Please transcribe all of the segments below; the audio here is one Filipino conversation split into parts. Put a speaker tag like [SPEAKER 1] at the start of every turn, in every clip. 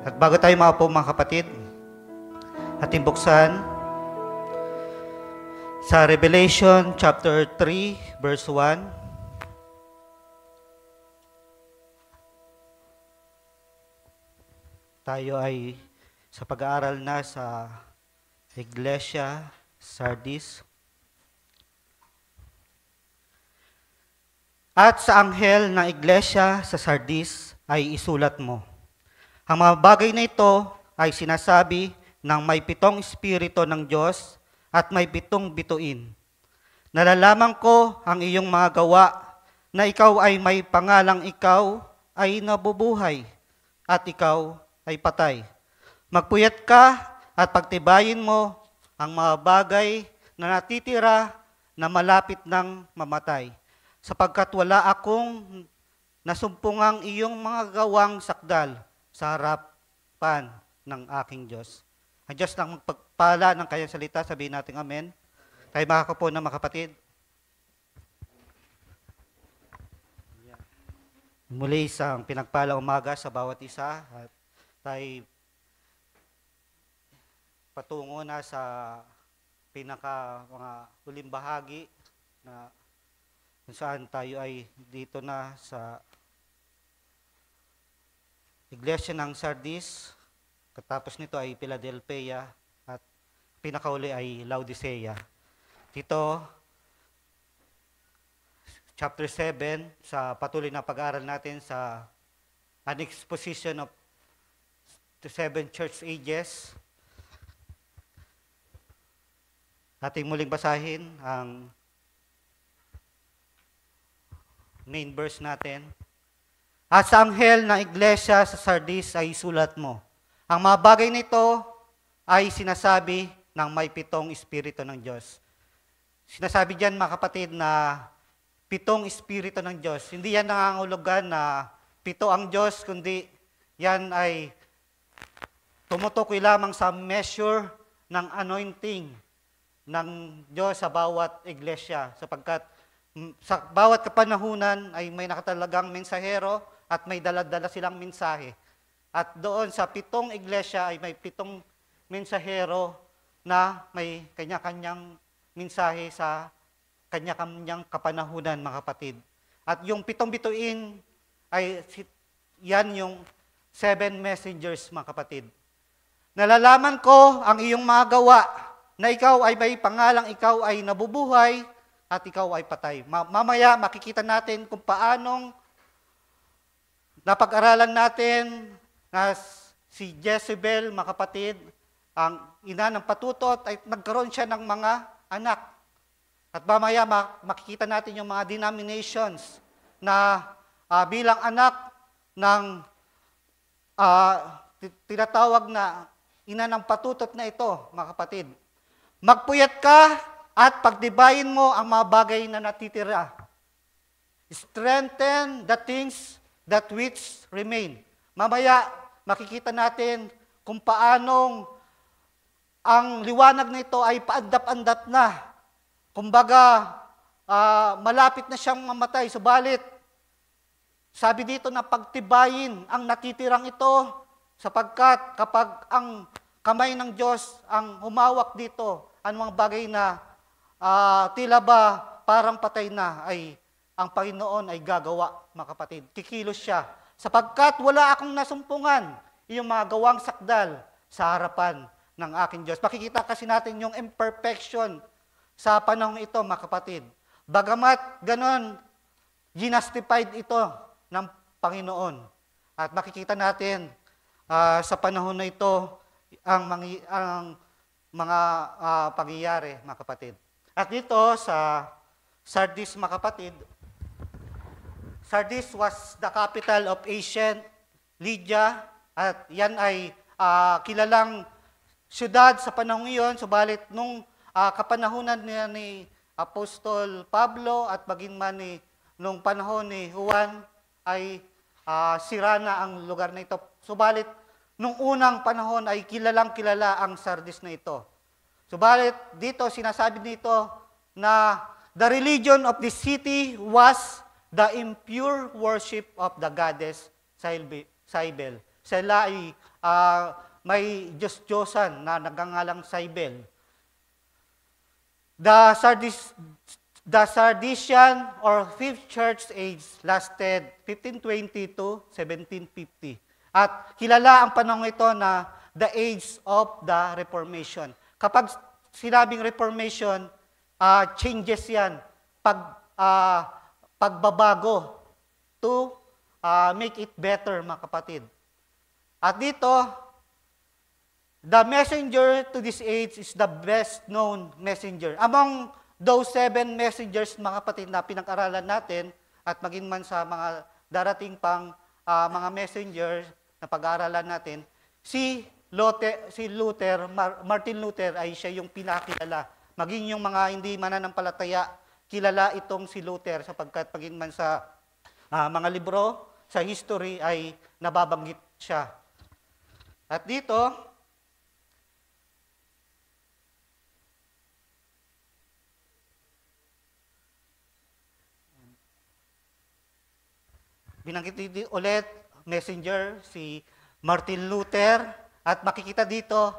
[SPEAKER 1] At bago tayo maupo mga kapatid, ating buksan sa Revelation chapter 3 verse 1. Tayo ay sa pag-aaral na sa Iglesia Sardis. At sa anghel ng Iglesia sa Sardis ay isulat mo. Ang mga bagay na ito ay sinasabi ng may 7 espiritu ng Diyos at may 7 bituin. Nalalaman ko ang iyong mga gawa na ikaw ay may pangalang ikaw ay nabubuhay at ikaw ay patay. Magpuyat ka at pagtibayin mo ang mga bagay na natitira na malapit ng mamatay, sapagkat wala akong nasumpungang iyong mga gawang sakdal sa harapan ng aking Diyos. Ang Diyos nang magpagpala ng kanyang salita, sabihin natin amen. Tayo makakapo na mga kapatid. Muli isang pinagpalang umaga sa bawat isa at tayo patungo na sa mga huling bahagi na kung saan tayo ay dito na sa Iglesia ng Sardis, katapos nito ay Philadelphia at pinakauli ay Laodicea. Dito, chapter 7, sa patuloy na pag-aaral natin sa an exposition of the 7 church ages. Ating muling basahin ang main verse natin. At sa anghel ng Iglesia sa Sardis ay sulat mo. Ang mga bagay nito ay sinasabi ng may 7 espiritu ng Diyos. Sinasabi diyan mga kapatid na 7 espiritu ng Diyos. Hindi yan nangangahulugan na 7 ang Diyos, kundi yan ay tumutukoy lamang sa measure ng anointing ng Diyos sa bawat iglesia, sapagkat sa bawat kapanahunan ay may nakatalagang mensahero at may dala-dala silang mensahe. At doon sa 7 iglesia ay may 7 mensahero na may kanya-kanyang mensahe sa kanya-kanyang kapanahunan, mga kapatid. At yung 7 bituin ay yan yung 7 messengers, mga kapatid. Nalalaman ko ang iyong mga gawa na ikaw ay may pangalang ikaw ay nabubuhay at ikaw ay patay. Mamaya makikita natin kung paanong napag-aralan natin na si Jezebel, mga kapatid, ang ina ng patutot, ay nagkaroon siya ng mga anak. At mamaya makikita natin yung mga denominations na bilang anak ng tinatawag na ina ng patutot na ito, mga kapatid. Magpuyat ka at pagtibayin mo ang mga bagay na natitira. Strengthen the things that which remain. Mamaya, makikita natin kung paanong ang liwanag na ito ay paandap-andap na. Kumbaga, malapit na siyang mamatay. Subalit, sabi dito na pagtibayin ang natitirang ito, sapagkat kapag ang kamay ng Diyos ang humawak dito, ang mga bagay na tila ba parang patay na, ay ang Panginoon ay gagawa, mga kapatid. Kikilos siya. Sapagkat wala akong nasumpungan yung mga gawang sakdal sa harapan ng aking Diyos. Makikita kasi natin yung imperfection sa panahon ito, mga kapatid. Bagamat ganon, ginastified ito ng Panginoon. At makikita natin sa panahon na ito ang mga pangyayari, mga kapatid. At dito sa Sardis, mga kapatid, Sardis was the capital of ancient Lydia at yan ay kilalang syudad sa panahon iyon, subalit nung kapanahunan ni Apostol Pablo at maging man nung panahon ni Juan ay sira na ang lugar na ito. Subalit nung unang panahon ay kilalang-kilala ang Sardis na ito. Subalit dito sinasabi dito na the religion of the city was the impure worship of the goddess Cybele. Sila ay may Diyos-Diyosan na nagangalang Cybele. The Sardisian or Fifth Church Age lasted 1520 to 1750. At kilala ang panahon ito na the age of the Reformation. Kapag sinabing Reformation, changes yan. Pagbabago to make it better, mga kapatid. At dito, the messenger to this age is the best known messenger. Among those 7 messengers, mga kapatid, na pinag-aralan natin, at maging man sa mga darating pang mga messenger na pag-aaralan natin, Martin Luther ay siya yung pinakilala. Maging yung mga hindi mananampalataya, kilala itong si Luther sapagkat maging man sa mga libro, sa history ay nababanggit siya. At dito, binanggit ulit, messenger, si Martin Luther, at makikita dito,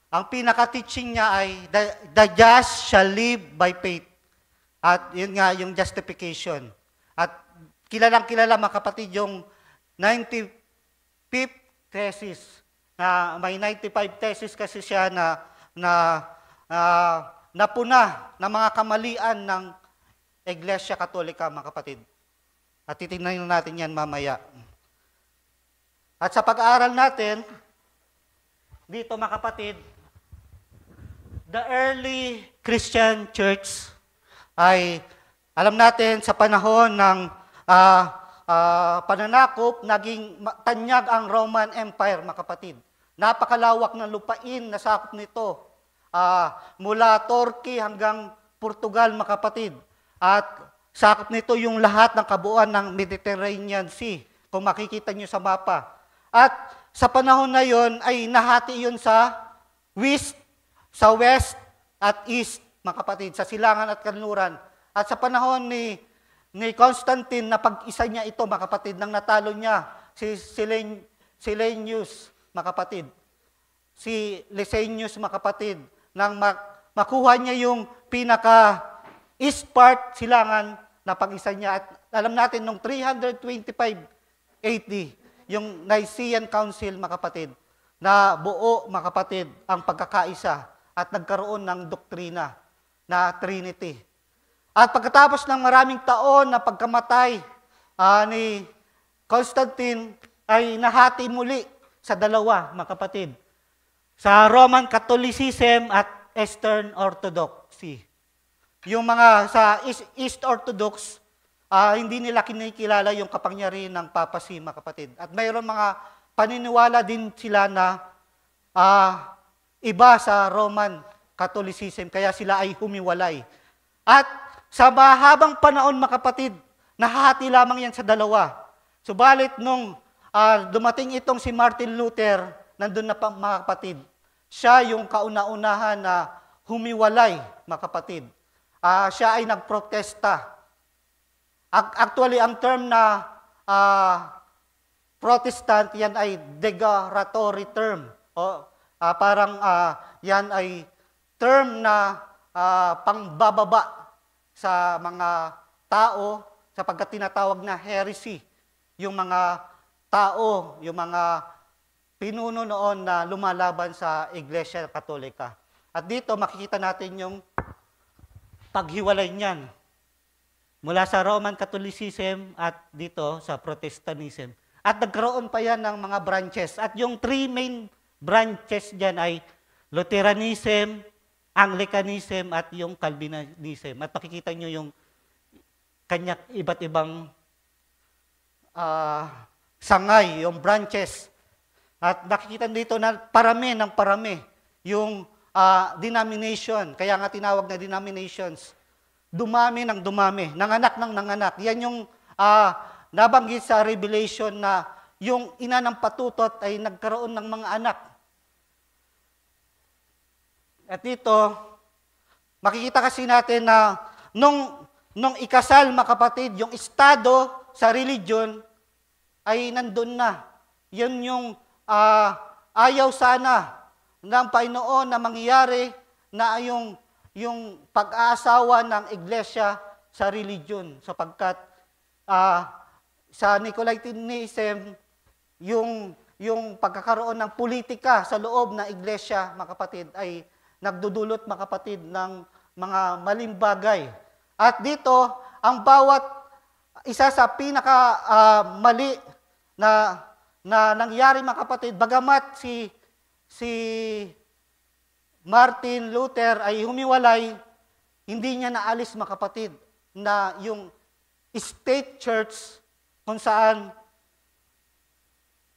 [SPEAKER 1] ang pinaka-teaching niya ay, the just shall live by faith. At yun nga, yung justification. At kilalang-kilala, mga kapatid, yung 95th thesis, na may 95 thesis kasi siya na napuna ng mga kamalian ng Iglesia Katolika, mga kapatid. At titingnan natin yan mamaya. At sa pag-aaral natin, dito mga kapatid, the early Christian church ay, alam natin, sa panahon ng pananakop, naging tanyag ang Roman Empire, mga kapatid. Napakalawak ng lupain na sakop nito. Mula Turkey hanggang Portugal, mga kapatid. At sakop nito yung lahat ng kabuuan ng Mediterranean Sea, kung makikita nyo sa mapa. At sa panahon na yon ay nahati yun sa west, at east, mga kapatid, sa silangan at kanluran. At sa panahon ni Constantine, napag-isa niya ito, mga kapatid, nang natalo niya si Silenius, mga kapatid. Si Lysanius, mga kapatid, nang makuha niya yung pinaka-east part, silangan, napag-isa niya. At alam natin, noong 325 AD, yung Nicene Council, mga kapatid, na buo, mga kapatid, ang pagkakaisa at nagkaroon ng doktrina na Trinity. At pagkatapos ng maraming taon na pagkamatay ni Constantine, ay nahati muli sa dalawa, mga kapatid, sa Roman Catholicism at Eastern Orthodoxy. Yung mga sa East Orthodox, hindi nila kinikilala yung kapangyarihan ng papacy, mga kapatid. At mayroon mga paniniwala din sila na iba sa Roman Catholicism, kaya sila ay humiwalay. At sa mahabang panahon, mga kapatid, nahati lamang yan sa dalawa. Subalit nung dumating itong si Martin Luther, nandun na pa, mga kapatid, siya yung kauna-unahan na humiwalay, mga kapatid. Siya ay nagprotesta. Actually, ang term na Protestant, yan ay derogatory term. Yan ay term na pangbababa sa mga tao sapagkat tinatawag na heresy. Yung mga tao, yung mga pinuno noon na lumalaban sa Iglesia Katolika. At dito makikita natin yung paghiwalay niyan mula sa Roman Catholicism at dito sa Protestantism. At nagkaroon pa yan ng mga branches. At yung 3 main branches dyan ay Lutheranism, Anglicanism, at yung Calvinism. At makikita nyo yung kanya iba't ibang sangay, yung branches. At nakikita dito na parami ng parami yung denomination. Kaya nga tinawag na denominations. Dumami ng dumami, nanganak ng nanganak. Yan yung nabanggit sa Revelation na yung ina ng patutot ay nagkaroon ng mga anak. At dito, makikita kasi natin na nung ikasal, mga kapatid, yung estado sa religion ay nandun na. Yan yung ayaw sana ng Panginoon na mangyari na yung pag-aasawa ng iglesia sa religion, sapagkat sa Nicolaitanism, yung pagkakaroon ng politika sa loob ng iglesia, mga kapatid, ay nagdudulot, mga kapatid, ng mga maling bagay. At dito, ang bawat isa sa pinaka-mali na nangyari, mga kapatid, bagamat si Martin Luther ay humiwalay, hindi niya naalis, mga kapatid, na yung state church kung saan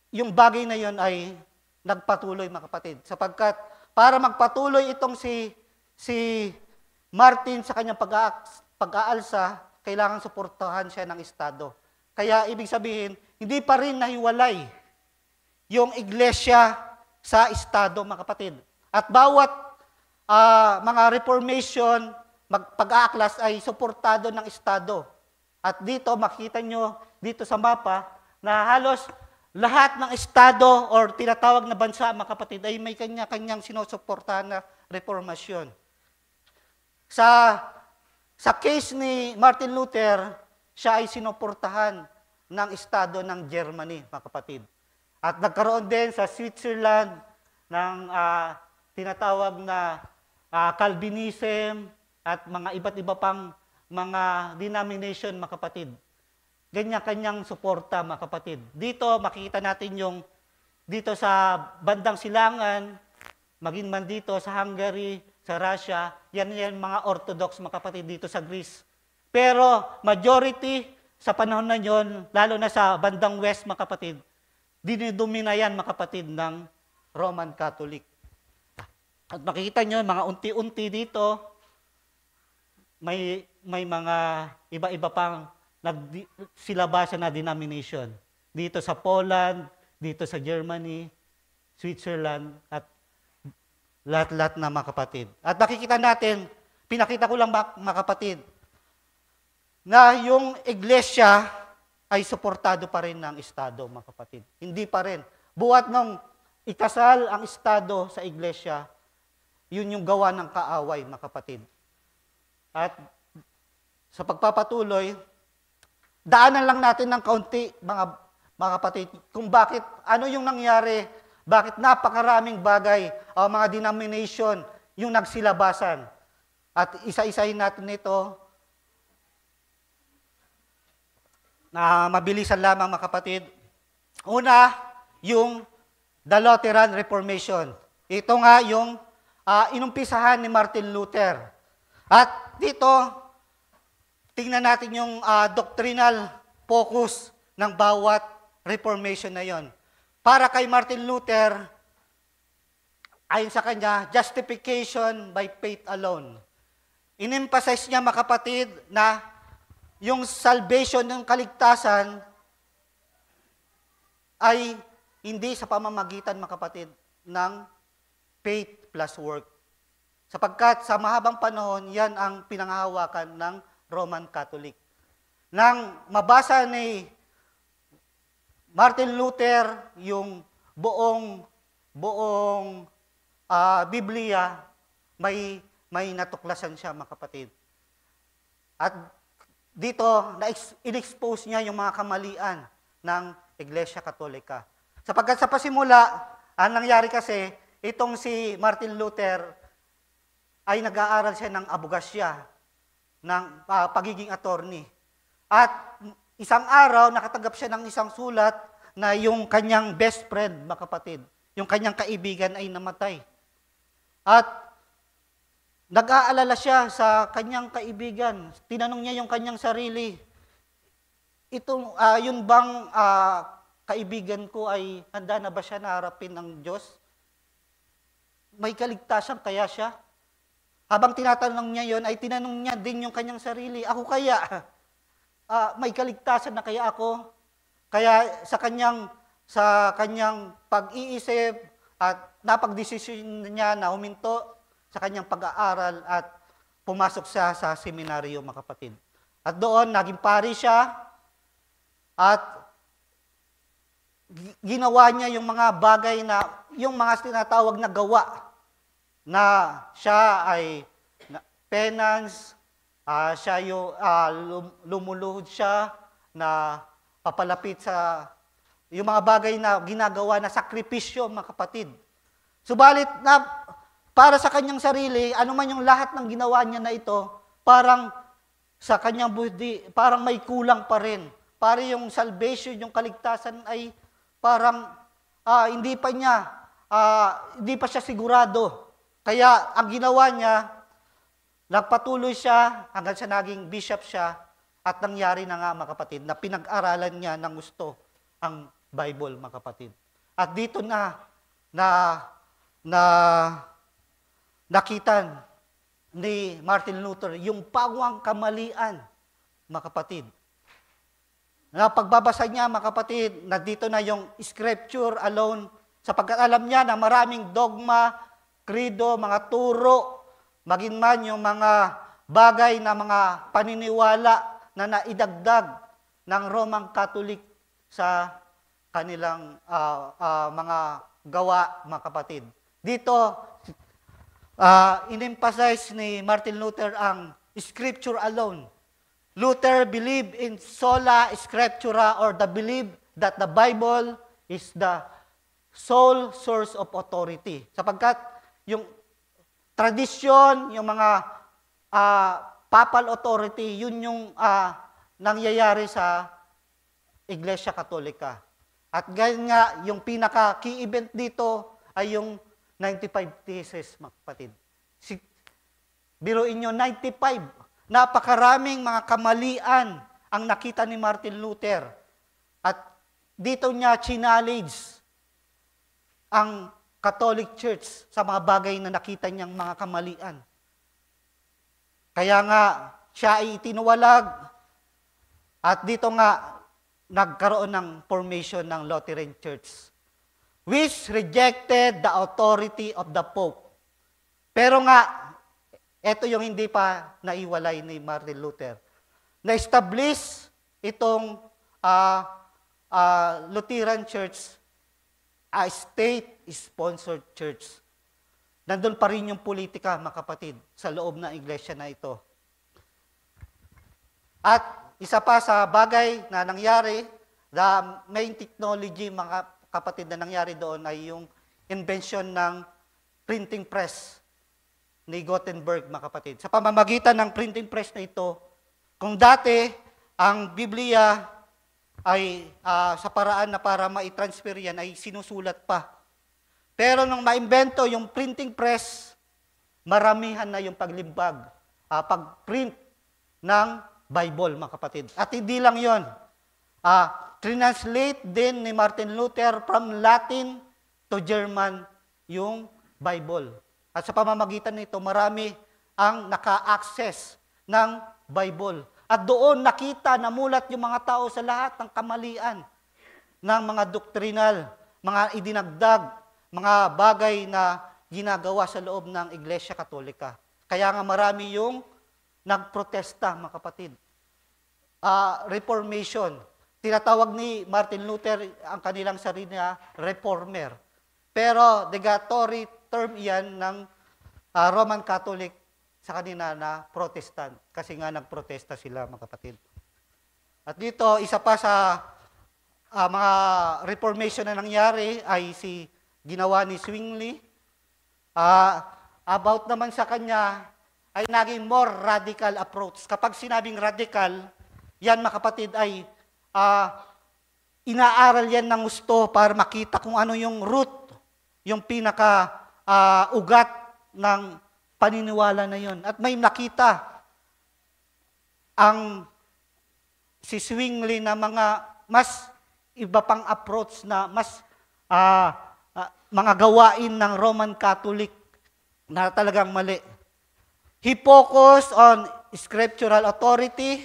[SPEAKER 1] yung bagay na yon ay nagpatuloy, mga kapatid. Sapagkat para magpatuloy itong si Martin sa kanyang pag-aalsa, kailangan suportahan siya ng Estado. Kaya ibig sabihin, hindi pa rin nahiwalay yung iglesia sa Estado, mga kapatid. At bawat mga reformation, pag-aaklas ay suportado ng Estado. At dito, makita nyo dito sa mapa na halos lahat ng Estado or tinatawag na bansa, mga kapatid, ay may kanya-kanyang sinusuportahan na reformasyon. Sa case ni Martin Luther, siya ay sinuportahan ng Estado ng Germany, mga kapatid. At nagkaroon din sa Switzerland ng tinatawag na Calvinism at mga iba't iba pang mga denomination, mga kapatid. Ganyan-kanyang suporta, mga kapatid. Dito, makikita natin dito sa bandang silangan, maging man dito sa Hungary, sa Russia, yan mga Orthodox, mga kapatid, dito sa Greece. Pero majority sa panahon na yon, lalo na sa bandang West, mga kapatid, dinidumina yan, mga kapatid, ng Roman Catholic. At makikita nyo, mga unti-unti dito, may mga iba-iba pang nagsilabasan na denomination. Dito sa Poland, dito sa Germany, Switzerland, at lahat-lahat na, mga kapatid. At makikita natin, pinakita ko lang, mga kapatid, na yung iglesia ay suportado pa rin ng Estado, mga kapatid. Hindi pa rin. Buhat nung ikasal ang Estado sa iglesia, yun yung gawa ng kaaway, mga kapatid. At sa pagpapatuloy, daanan lang natin ng kaunti, mga kapatid, kung bakit, ano yung nangyari, bakit napakaraming bagay, mga denomination, yung nagsilabasan. At isa-isahin natin ito, na mabilisan lamang, mga kapatid. Una, yung The Lutheran Reformation. Ito nga yung inumpisahan ni Martin Luther. At dito, tingnan natin yung doctrinal focus ng bawat reformation na yon. Para kay Martin Luther, ayon sa kanya, justification by faith alone. In-emphasize niya, mga kapatid, na yung salvation ng kaligtasan ay hindi sa pamamagitan, mga kapatid, ng faith plus work. Sapagkat sa mahabang panahon, yan ang pinanghahawakan ng Roman Catholic. Nang mabasa ni Martin Luther yung buong Biblia, may natuklasan siya, mga kapatid. At dito, in-expose niya yung mga kamalian ng Iglesia Katolika. Sapagkat sa pasimula, ang nangyari kasi, itong si Martin Luther ay nag-aaral siya ng abogasya, ng pagiging attorney. At isang araw, nakatanggap siya ng isang sulat na yung kanyang best friend, mga kapatid, yung kanyang kaibigan ay namatay. At nag-aalala siya sa kanyang kaibigan. Tinanong niya yung kanyang sarili, yun bang kaibigan ko ay handa na ba siya na harapin ng Diyos? May kaligtasan kaya siya? Habang tinatanong niya yon, ay tinanong niya din yung kanyang sarili, ako kaya? May kaligtasan na kaya ako? Kaya sa kanyang pag-iisip at napagdesisyon niya na huminto sa kanyang pag-aaral at pumasok siya sa seminaryo, mga kapatid. At doon, naging pari siya at ginawa niya yung mga bagay na yung mga tinatawag na gawa na siya ay penance, siya yung lumuluhod siya na papalapit sa yung mga bagay na ginagawa na sakripisyo, mga kapatid. Subalit na para sa kanyang sarili, ano man yung lahat ng ginawa niya na ito, parang sa kanyang buhay, parang may kulang pa rin. Para yung salvation, yung kaligtasan ay parang hindi pa siya sigurado. Kaya ang ginawa niya, nagpatuloy siya hanggang sa naging bishop siya at nangyari na nga, mga kapatid, na pinag-aralan niya ng gusto ang Bible, mga kapatid. At dito nakita ni Martin Luther yung pawang kamalian, mga kapatid. Na pagbabasa niya, mga kapatid, na dito na yung scripture alone, sapagkat alam niya na maraming dogma, krido, mga turo, maging man yung mga bagay na mga paniniwala na naidagdag ng Roman Catholic sa kanilang mga gawa, mga kapatid. Dito, in-emphasize ni Martin Luther ang scripture alone. Luther believed in sola scriptura, or the belief that the Bible is the sole source of authority. Sapagkat yung tradisyon, yung mga papal authority, yun yung nangyayari sa Iglesia Katolika. At ganyan nga, yung pinaka-key event dito ay yung 95 Theses, mga kapatid. Biruin nyo, 95. Napakaraming mga kamalian ang nakita ni Martin Luther. At dito niya challenge ang Catholic Church sa mga bagay na nakita niyang mga kamalian. Kaya nga, siya ay itinuwalag at dito nga nagkaroon ng formation ng Lutheran Church, which rejected the authority of the Pope. Pero nga, ito yung hindi pa naiwalay ni Martin Luther. Na-establish itong Lutheran Church, a state-sponsored church. Nandun pa rin yung politika, mga kapatid, sa loob ng iglesia na ito. At isa pa sa bagay na nangyari, the main technology, mga kapatid, na nangyari doon ay yung invention ng printing press ni Gutenberg, mga kapatid. Sa pamamagitan ng printing press na ito, kung dati ang Biblia ay sa paraan na para maitransfer yan ay sinusulat pa. Pero nung maimbento yung printing press, maramihan na yung paglimbag, pag-print ng Bible, mga kapatid. At hindi lang yon. Translate din ni Martin Luther from Latin to German yung Bible. At sa pamamagitan nito, marami ang naka-access ng Bible. At doon nakita, namulat yung mga tao sa lahat ng kamalian ng mga doktrinal, mga idinagdag, mga bagay na ginagawa sa loob ng Iglesia Katolika. Kaya nga marami yung nagprotesta, mga kapatid. Reformation. Tinatawag ni Martin Luther ang kanilang sarili na reformer. Pero derogatory term yan ng Roman Catholic sa kanila na Protestant. Kasi nga nagprotesta sila, mga kapatid. At dito, isa pa sa mga reformation na nangyari ay ginawa ni Zwingli. About naman sa kanya, ay naging more radical approach. Kapag sinabing radical, yan, mga kapatid, ay inaaral yan ng gusto para makita kung ano yung root, yung pinaka-ugat ng paniniwala na yon. At may nakita si Zwingli na mga mas iba pang approach na mas mga gawain ng Roman Catholic na talagang mali. He focused on scriptural authority,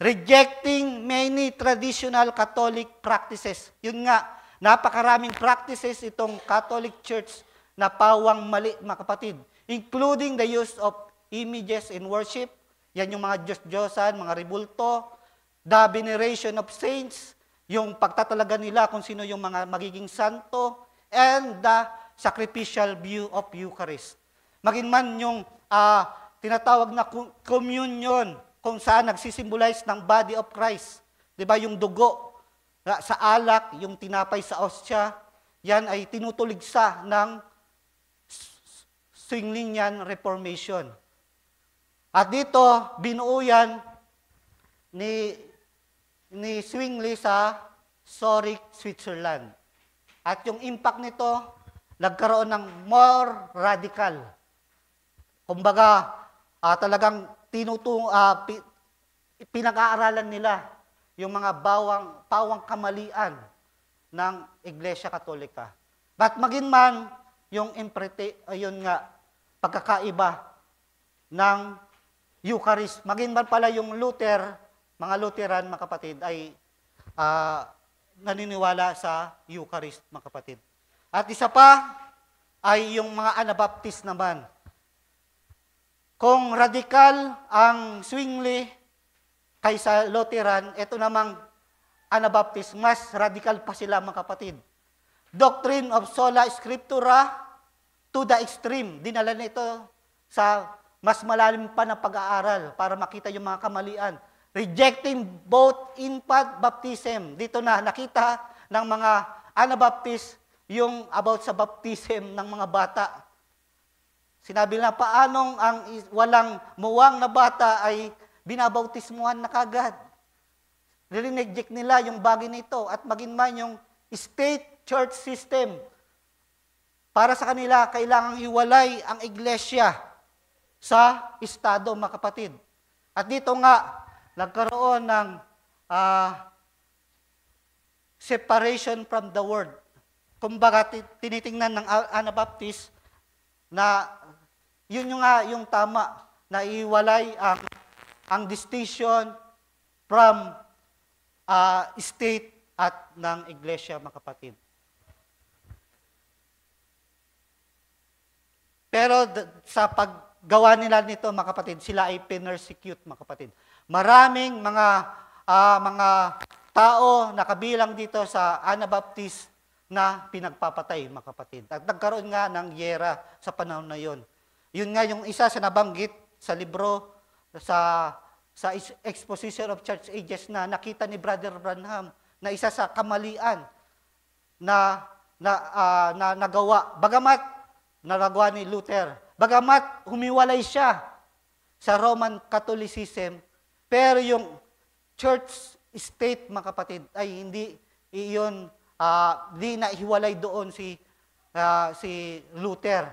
[SPEAKER 1] rejecting many traditional Catholic practices. Yun nga, napakaraming practices itong Catholic Church na pawang mali, mga kapatid. Including the use of images in worship. Yan yung mga Diyos-Diyosan, mga rebulto, the veneration of saints, yung pagtatalaga nila kung sino yung mga magiging santo, and the sacrificial view of Eucharist. Maging man yung tinatawag na communion, kung saan nagsisimbolize ng body of Christ. Di ba, yung dugo sa alak, yung tinapay sa ostya, yan ay tinutuligsa ng Zwinglian Reformation. At dito, binuo yan ni Zwingli sa Zurich, Switzerland. At yung impact nito, nagkaroon ng more radical. Kumbaga, talagang pinag-aaralan nila yung mga pawang kamalian ng Iglesia Katolika. But maging man, yung pagkakaiba ng Eucharist, maging man pala yung mga Lutheran, mga kapatid, ay naniniwala sa Eucharist, mga kapatid. At isa pa ay yung mga Anabaptist naman. Kung radikal ang Zwingli kaysa Lutheran, ito namang Anabaptist, mas radikal pa sila, mga kapatid. Doctrine of sola scriptura to the extreme. Dinala nito sa mas malalim pa na pag-aaral para makita yung mga kamalian. Rejecting both infant baptism. Dito na nakita ng mga Anabaptist yung about sa baptism ng mga bata. Sinabi na paanong ang walang muwang na bata ay binabautismuhan na kagad. Rineject nila yung bagay nito at maging man yung state church system. Para sa kanila, kailangang hiwalay ang iglesia sa estado, mga kapatid. At dito nga, nagkaroon ng separation from the world. Kumbaga, tinitingnan ng Anabaptist na yun yung tama, na iwalay ang distinction from state at ng iglesia, mga kapatid. Pero sa paggawa nila nito, mga kapatid, sila ay pinersecute, mga kapatid. Maraming mga tao na kabilang dito sa Anabaptist na pinagpapatay, mga kapatid. At nagkaroon nga ng giyera sa panahon na yon. Yun nga yung isa sa nabanggit sa libro, sa Exposition of Church Ages na nakita ni Brother Branham na isa sa kamalian na nagawa. Bagamat nagawa ni Luther. Bagamat humiwalay siya sa Roman Catholicism, pero yung church state, mga kapatid, ay hindi iyon di nahiwalay doon si Luther.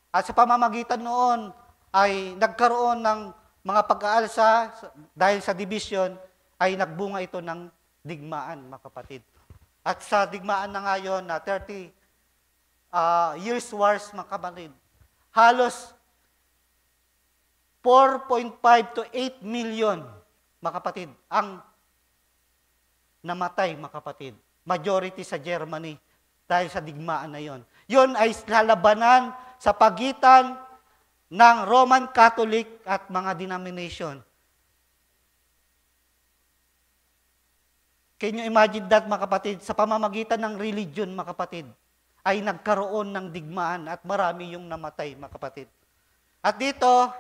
[SPEAKER 1] At sa pamamagitan noon ay nagkaroon ng mga pag-aalsa dahil sa division ay nagbunga ito ng digmaan, mga kapatid. At sa digmaan na ngayon na 30 years wars, mga kapatid, halos 4.5 to 8 million, mga kapatid, ang namatay, mga kapatid. Majority sa Germany dahil sa digmaan na yon. Yon ay lalabanan sa pagitan ng Roman Catholic at mga denomination. Can you imagine that, mga kapatid? Sa pamamagitan ng religion, mga kapatid, ay nagkaroon ng digmaan at marami yung namatay, mga kapatid. At dito,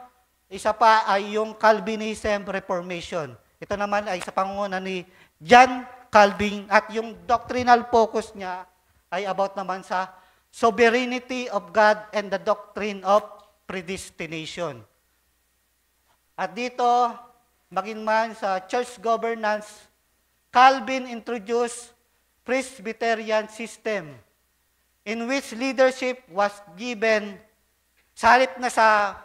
[SPEAKER 1] isa pa ay yung Calvinism Reformation. Ito naman ay sa pangunguna ni John Calvin at yung doctrinal focus niya ay about naman sa sovereignty of God and the doctrine of predestination. At dito, maging man sa church governance, Calvin introduced Presbyterian system in which leadership was given sa halip na sa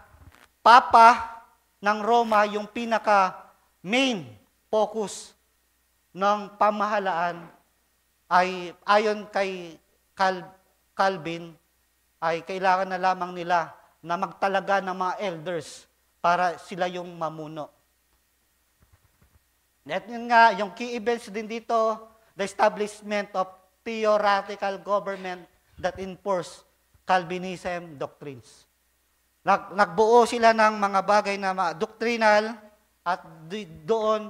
[SPEAKER 1] Papa ng Roma yung pinaka-main focus ng pamahalaan ay ayon kay Calvin ay kailangan na lamang nila na magtalaga ng mga elders para sila yung mamuno. At yun nga, yung key events din dito, the establishment of theoretical government that enforce Calvinism doctrines. Nagbuo sila ng mga bagay na doctrinal at doon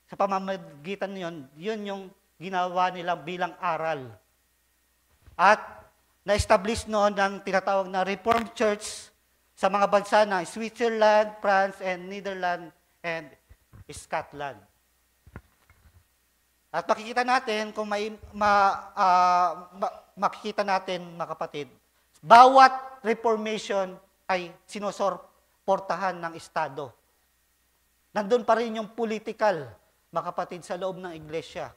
[SPEAKER 1] sa pamamagitan yun yung ginawa nila bilang aral. At na-establish noon ng tinatawag na Reformed Church sa mga bansa na Switzerland, France, and Netherlands, and Scotland. At makikita natin kung makikita natin, mga kapatid, bawat reformation ay sinusuportahan ng Estado. Nandun pa rin yung political, mga kapatid, sa loob ng iglesia.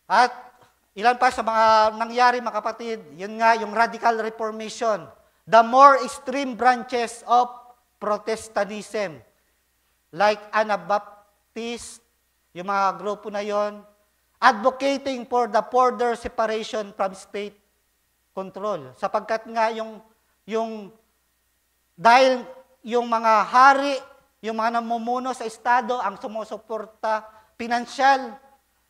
[SPEAKER 1] At ilan pa sa mga nangyari, mga kapatid, yun nga, yung radical reformation, the more extreme branches of Protestantism, like Anabaptist, yung mga grupo na yon, advocating for the further separation from state control. Sapagkat nga dahil yung mga hari, yung mga namumuno sa Estado, ang sumusuporta pinansyal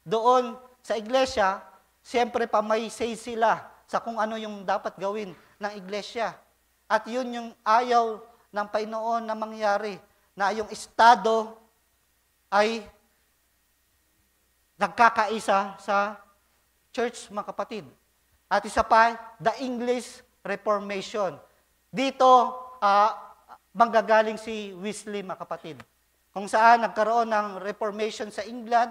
[SPEAKER 1] doon sa iglesia, siyempre pa may say sila sa kung ano yung dapat gawin ng iglesia. At yun yung ayaw ng Panginoon na mangyari, na yung Estado ay nagkakaisa sa church, mga kapatid. At isa pa, the English Reformation. Dito, manggagaling si Wesley, mga kapatid. Kung saan nagkaroon ng Reformation sa England,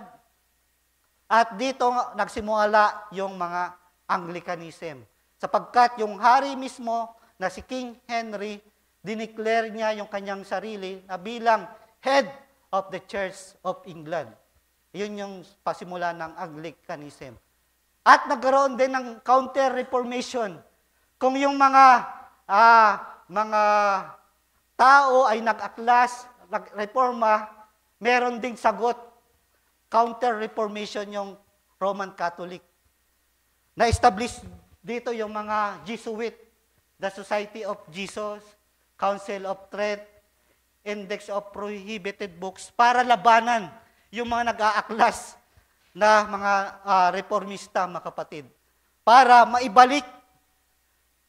[SPEAKER 1] at dito nagsimula yung mga Anglicanism. Sapagkat yung hari mismo na si King Henry, dineclare niya yung kanyang sarili na bilang head of the Church of England. Yun yung pasimula ng Anglicanism. At nagkaroon din ng counter-reformation. Kung yung mga tao ay nag-aklas, nag-reforma, meron ding sagot. Counter-reformation yung Roman Catholic. Na-establish dito yung mga Jesuit, the Society of Jesus, Council of Trent, Index of Prohibited Books, para labanan yung mga nag-aaklas na mga reformista, mga kapatid, para maibalik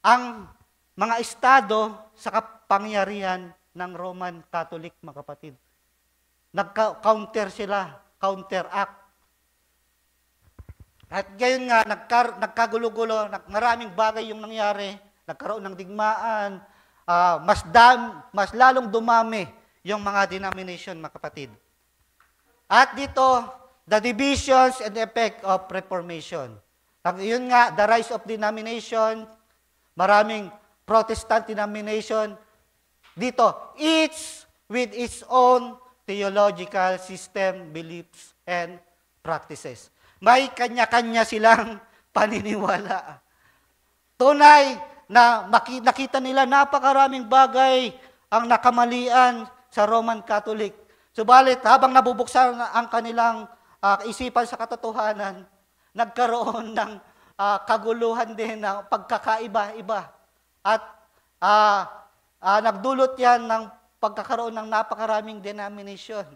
[SPEAKER 1] ang mga estado sa kapangyarihan ng Roman Catholic, mga kapatid. Nag-counter sila, counteract. At gayon nga, nagkagulo-gulo, maraming bagay yung nangyari, nagkaroon ng digmaan, mas lalong dumami yung mga denomination, mga kapatid. At dito, the divisions and the effect of Reformation. Yun nga, the rise of denomination, maraming Protestant denomination. Dito, each with its own theological system, beliefs, and practices. May kanya-kanya silang paniniwala. Tunay na nakita nila napakaraming bagay ang nakamalian sa Roman Catholic. Subalit, habang nabubuksan ang kanilang isipan sa katotohanan, nagkaroon ng kaguluhan din ng pagkakaiba-iba. At nagdulot yan ng pagkakaroon ng napakaraming denomination.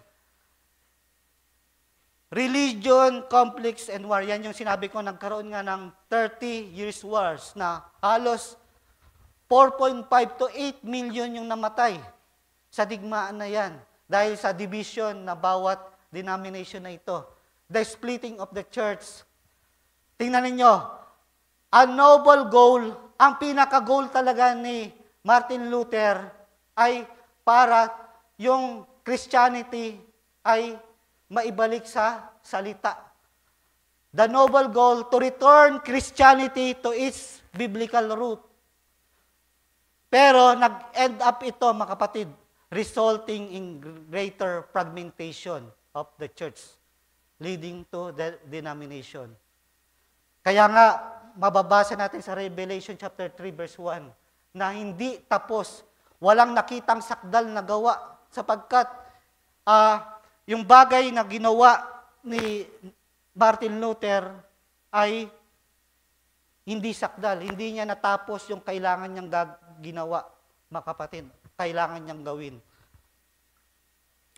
[SPEAKER 1] Religion, conflicts, and war. Yan yung sinabi ko, nagkaroon nga ng 30 years wars na halos 4.5 to 8 million yung namatay sa digmaan na yan. Dahil sa division na bawat denomination na ito. The splitting of the church. Tingnan ninyo, a noble goal, ang pinaka-goal talaga ni Martin Luther ay para yung Christianity ay maibalik sa salita. The noble goal to return Christianity to its biblical root. Pero nag-end up ito, mga kapatid, resulting in greater fragmentation of the church, leading to the denomination. Kaya nga, mababasa natin sa Revelation chapter 3, verse 1, na hindi tapos, walang nakitang sakdal na gawa, sapagkat yung bagay na ginawa ni Martin Luther ay hindi sakdal, hindi niya natapos yung kailangan niyang ginawa, mga kapatid. Kailangan niyang gawin.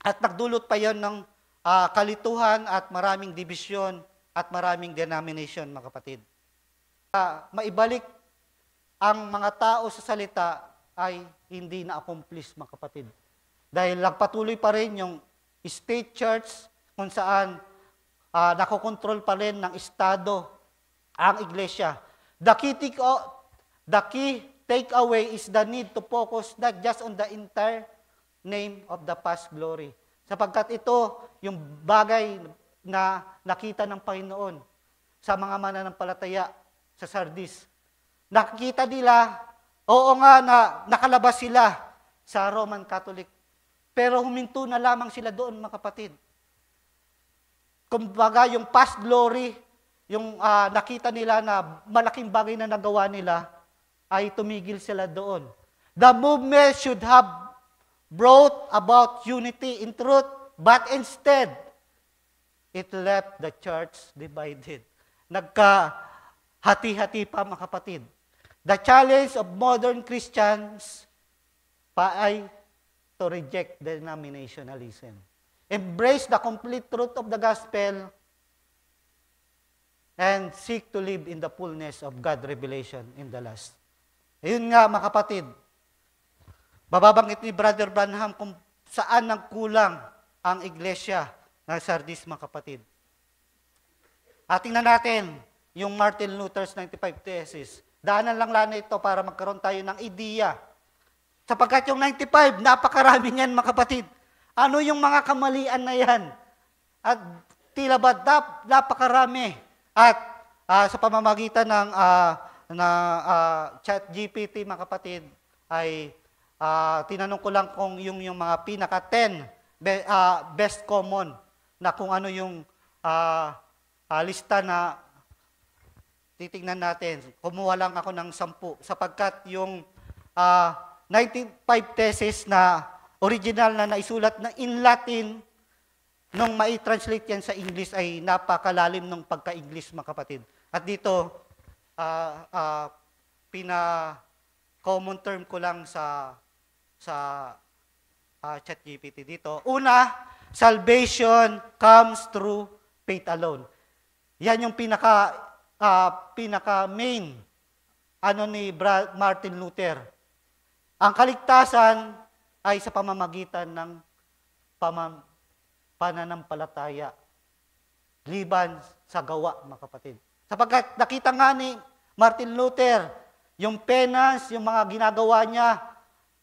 [SPEAKER 1] At nagdulot pa yon ng kalituhan at maraming division at maraming denomination, mga kapatid. Maibalik ang mga tao sa salita ay hindi na-accomplish, mga kapatid. Dahil nagpatuloy pa rin yung state church kung saan nakokontrol pa rin ng Estado ang iglesia. The key takeaway is the need to focus not just on the entire name of the past glory. Sapagkat ito yung bagay na nakita ng Panginoon sa mga mananampalataya sa Sardis. Nakikita nila, oo nga na nakalabas sila sa Roman Catholic. Pero huminto na lamang sila doon, mga kapatid. Kumbaga, yung past glory, yung nakita nila na malaking bagay na nagawa nila, ay tumigil sila doon. The movement should have brought about unity in truth, but instead, it left the church divided. Nagka-hati-hati pa, mga kapatid. The challenge of modern Christians ay to reject denominationalism. Embrace the complete truth of the gospel and seek to live in the fullness of God's revelation in the last. Ayun nga, mga kapatid, bababanggit ni Brother Branham kung saan nagkulang ang iglesia ng Sardis, mga kapatid. At tingnan natin yung Martin Luther's 95 Theses. Daanan lang ito para magkaroon tayo ng ideya. Sapagkat yung 95, napakarami niyan, mga kapatid. Ano yung mga kamalian na yan? At tila ba napakarami. At sa pamamagitan ng ChatGPT, mga kapatid, ay tinanong ko lang kung yung mga pinaka-10 best common na kung ano yung lista na titingnan natin. Kumuha lang ako ng 10 sapagkat yung 95 theses na original na naisulat na in Latin nung mai-translate yan sa English ay napakalalim ng pagka-English, mga kapatid. At dito, common term ko lang sa ChatGPT dito. Una, salvation comes through faith alone. Yan yung pinaka-main ni Martin Luther. Ang kaligtasan ay sa pamamagitan ng pananampalataya, liban sa gawa, mga kapatid. Sapagkat nakita nga ni Martin Luther, yung penance, yung mga ginagawa niya,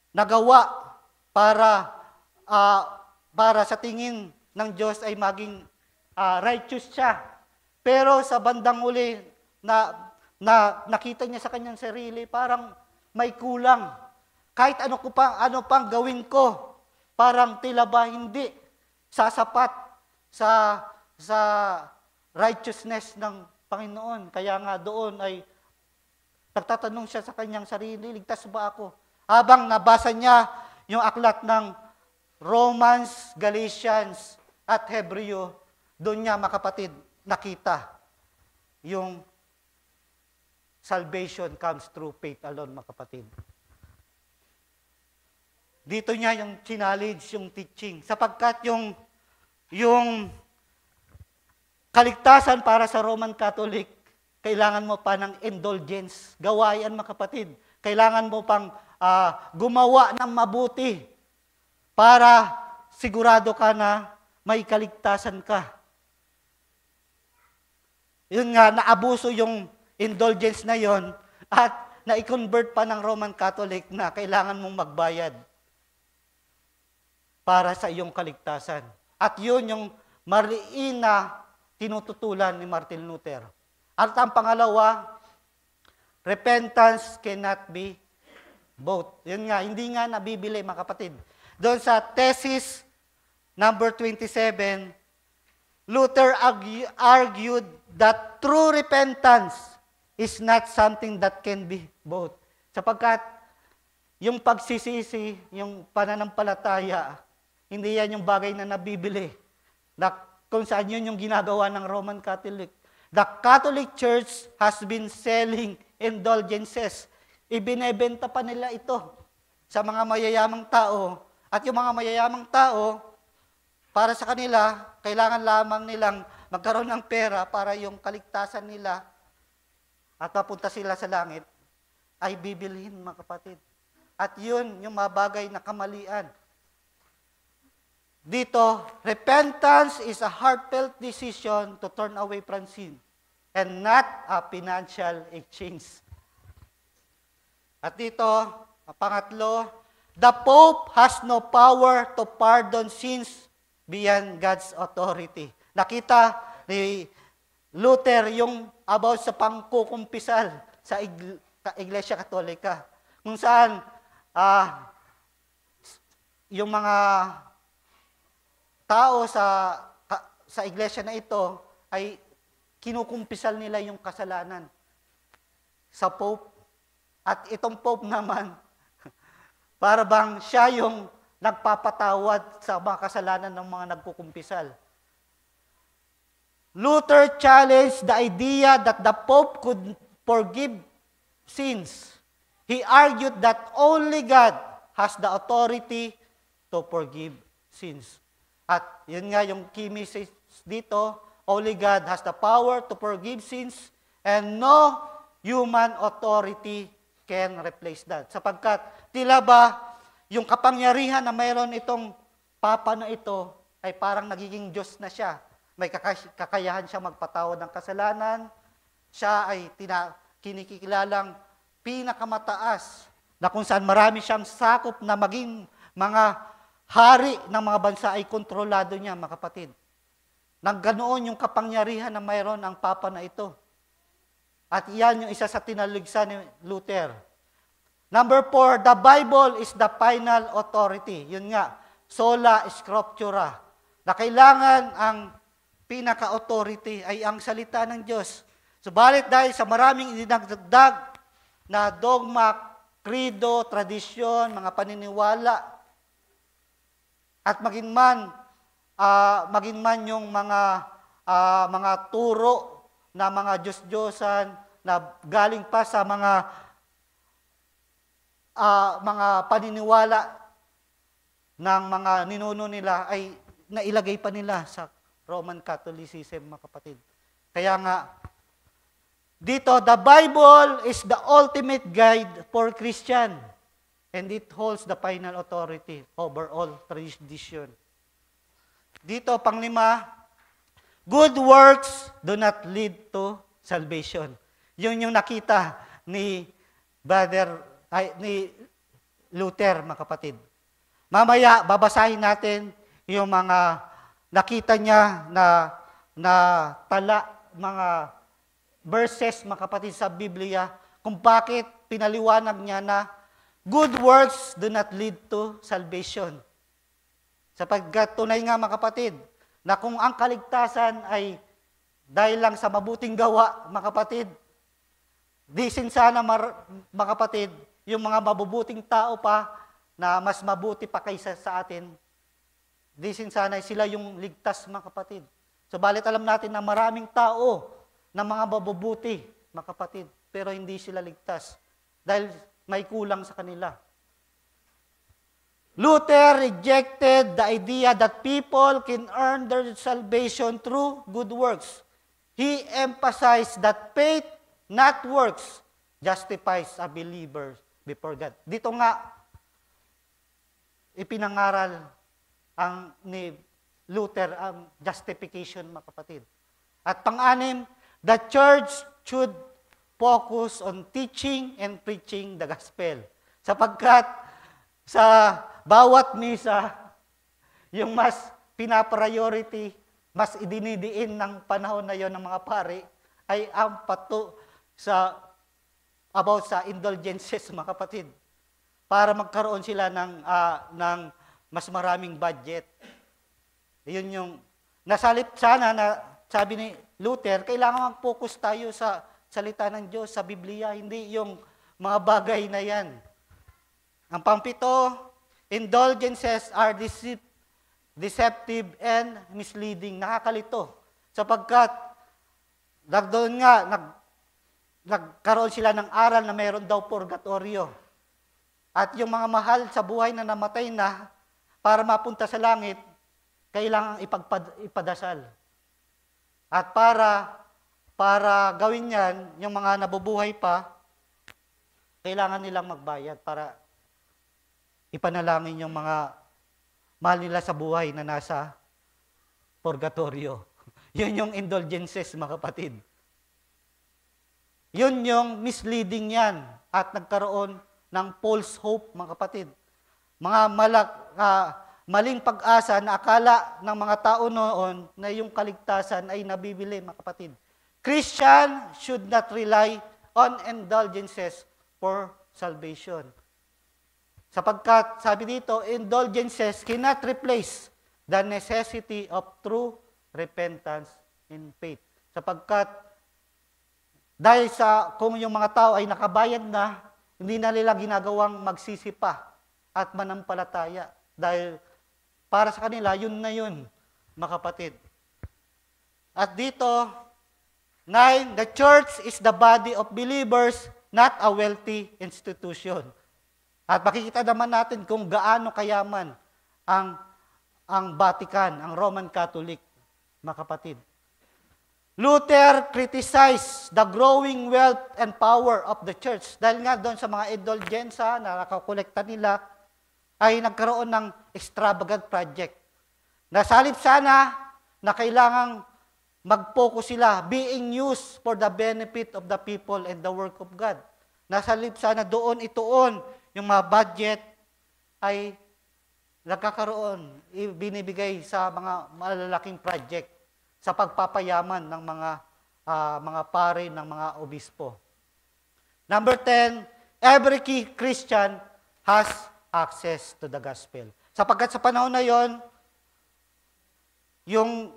[SPEAKER 1] nagawa para sa tingin ng Diyos ay maging righteous siya. Pero sa bandang uli, na nakita niya sa kanyang sarili, parang may kulang. Kahit ano pang gawin ko, parang tila ba hindi sasapat sa righteousness ng Panginoon. Kaya nga doon ay nagtatanong siya sa kanyang sarili, ligtas ba ako? Habang nabasa niya yung aklat ng Romans, Galatians, at Hebreo, doon niya, mga kapatid, nakita yung salvation comes through faith alone, mga kapatid. Dito niya yung challenge, yung teaching. Sapagkat yung kaligtasan para sa Roman Catholic, kailangan mo pa ng indulgence. Gawayan, mga kapatid. Kailangan mo pang gumawa ng mabuti para sigurado ka na may kaligtasan ka. Yun nga, naabuso yung indulgence na yon at na-convert pa ng Roman Catholic na kailangan mong magbayad para sa iyong kaligtasan. At yun yung mariin na tinututulan ni Martin Luther. At ang pangalawa, repentance cannot be bought. Yun nga, hindi nga nabibili, mga kapatid. Doon sa thesis number 27, Luther argued that true repentance is not something that can be bought. Sapagkat yung pagsisisi, yung pananampalataya, hindi yan yung bagay na nabibili. Kung saan yun yung ginagawa ng Roman Catholic. The Catholic Church has been selling indulgences. Ibinebenta pa nila ito sa mga mayayamang tao. At yung mga mayayamang tao, para sa kanila, kailangan lamang nilang magkaroon ng pera para yung kaligtasan nila at mapunta sila sa langit, ay bibilhin, mga kapatid. At yun, yung mga bagay na kamalian. Dito, repentance is a heartfelt decision to turn away from sin and not a financial exchange. At dito, pangatlo, the Pope has no power to pardon sins beyond God's authority. Nakita ni Luther yung about sa pangkukumpisal sa Iglesia Katolika, kung saan yung mga tao sa iglesia na ito ay kinukumpisal nila yung kasalanan sa Pope. At itong Pope naman, para bang siya yung nagpapatawad sa mga kasalanan ng mga nagkukumpisal. Luther challenged the idea that the Pope could forgive sins. He argued that only God has the authority to forgive sins. At yun nga yung key message dito, only God has the power to forgive sins and no human authority can replace that. Sapagkat tila ba yung kapangyarihan na mayroon itong Papa na ito ay parang nagiging Diyos na siya. May kakayahan siya magpatawad ng kasalanan. Siya ay kinikilalang pinakamataas na kung saan marami siyang sakop na maging mga hari ng mga bansa ay kontrolado niya, mga kapatid. Nang ganoon yung kapangyarihan na mayroon ang Papa na ito. At iyan yung isa sa tinaligsa ni Luther. Number 4, the Bible is the final authority. Yun nga, sola scriptura. Na kailangan ang pinaka-authority ay ang salita ng Diyos. Subalit dahil sa maraming idinagdag na dogma, krido, tradisyon, mga paniniwala, at maging man yung mga turo na mga Diyos-Diyosan na galing pa sa mga paniniwala ng mga ninuno nila ay nailagay pa nila sa Roman Catholicism, mga kapatid. Kaya nga, dito, the Bible is the ultimate guide for Christian and it holds the final authority over all tradition. Dito, panglima, good works do not lead to salvation. Yun yung nakita ni Luther, mga kapatid. Mamaya, babasahin natin yung mga nakita niya na tala, mga verses, mga kapatid, sa Biblia, kung bakit pinaliwanag niya na good works do not lead to salvation. Sapagkat tunay nga, mga kapatid, na kung ang kaligtasan ay dahil lang sa mabuting gawa, mga kapatid, di sana, mga kapatid, yung mga mabubuting tao pa na mas mabuti pa kaysa sa atin, di sana sila yung ligtas, mga kapatid. Subalit alam natin na maraming tao na mga mabubuti, mga kapatid, pero hindi sila ligtas dahil may kulang sa kanila. Luther rejected the idea that people can earn their salvation through good works. He emphasized that faith, not works, justifies a believer before God. Dito nga, ipinangaral ni Luther ang justification, mga kapatid. At pang-anim, the church should focus on teaching and preaching the gospel. Sapagkat sa bawat misa, yung mas pinapriority, mas idinidiin ng panahon na yon ng mga pari, ay ang about sa indulgences, mga kapatid. Para magkaroon sila ng mas maraming budget. Yun yung nasalip sana na sabi ni Luther, kailangan mag-focus tayo sa salita ng Diyos, sa Biblia, hindi yung mga bagay na yan. Ang pang-pito, indulgences are deceptive and misleading. Nakakalito. Sapagkat, doon nga, nagkaroon sila ng aral na mayroon daw purgatorio. At yung mga mahal sa buhay na namatay na, para mapunta sa langit, kailangang ipadasal. At para gawin yan, yung mga nabubuhay pa, kailangan nilang magbayad para ipanalangin yung mga mahal nila sa buhay na nasa purgatorio. Yun yung indulgences, mga kapatid. Yun yung misleading yan at nagkaroon ng false hope, mga kapatid. Mga maling pag-asa na akala ng mga tao noon na yung kaligtasan ay nabibili, mga kapatid. Christian should not rely on indulgences for salvation. Sapagkat, sabi dito, indulgences cannot replace the necessity of true repentance in faith. Sapagkat, dahil kung yung mga tao ay nakabayad na, hindi na nila ginagawang magsisipa at manampalataya. Dahil para sa kanila, yun na yun, mga kapatid. At dito, 9, the church is the body of believers, not a wealthy institution. At makikita naman natin kung gaano kayaman ang Vatican, ang Roman Catholic, mga kapatid. Luther criticized the growing wealth and power of the church. Dahil nga doon sa mga indulgensa na nakakolekta nila, ay nagkaroon ng extravagant project. Nasalip sana na kailangang mag-focus sila, being used for the benefit of the people and the work of God. Nasalip sana doon ituon yung mga budget ay nagkakaroon, binibigay sa mga malalaking project sa pagpapayaman ng mga pare, ng mga obispo. Number 10, every Christian has access to the gospel. Sapagkat sa panahon na yon, yung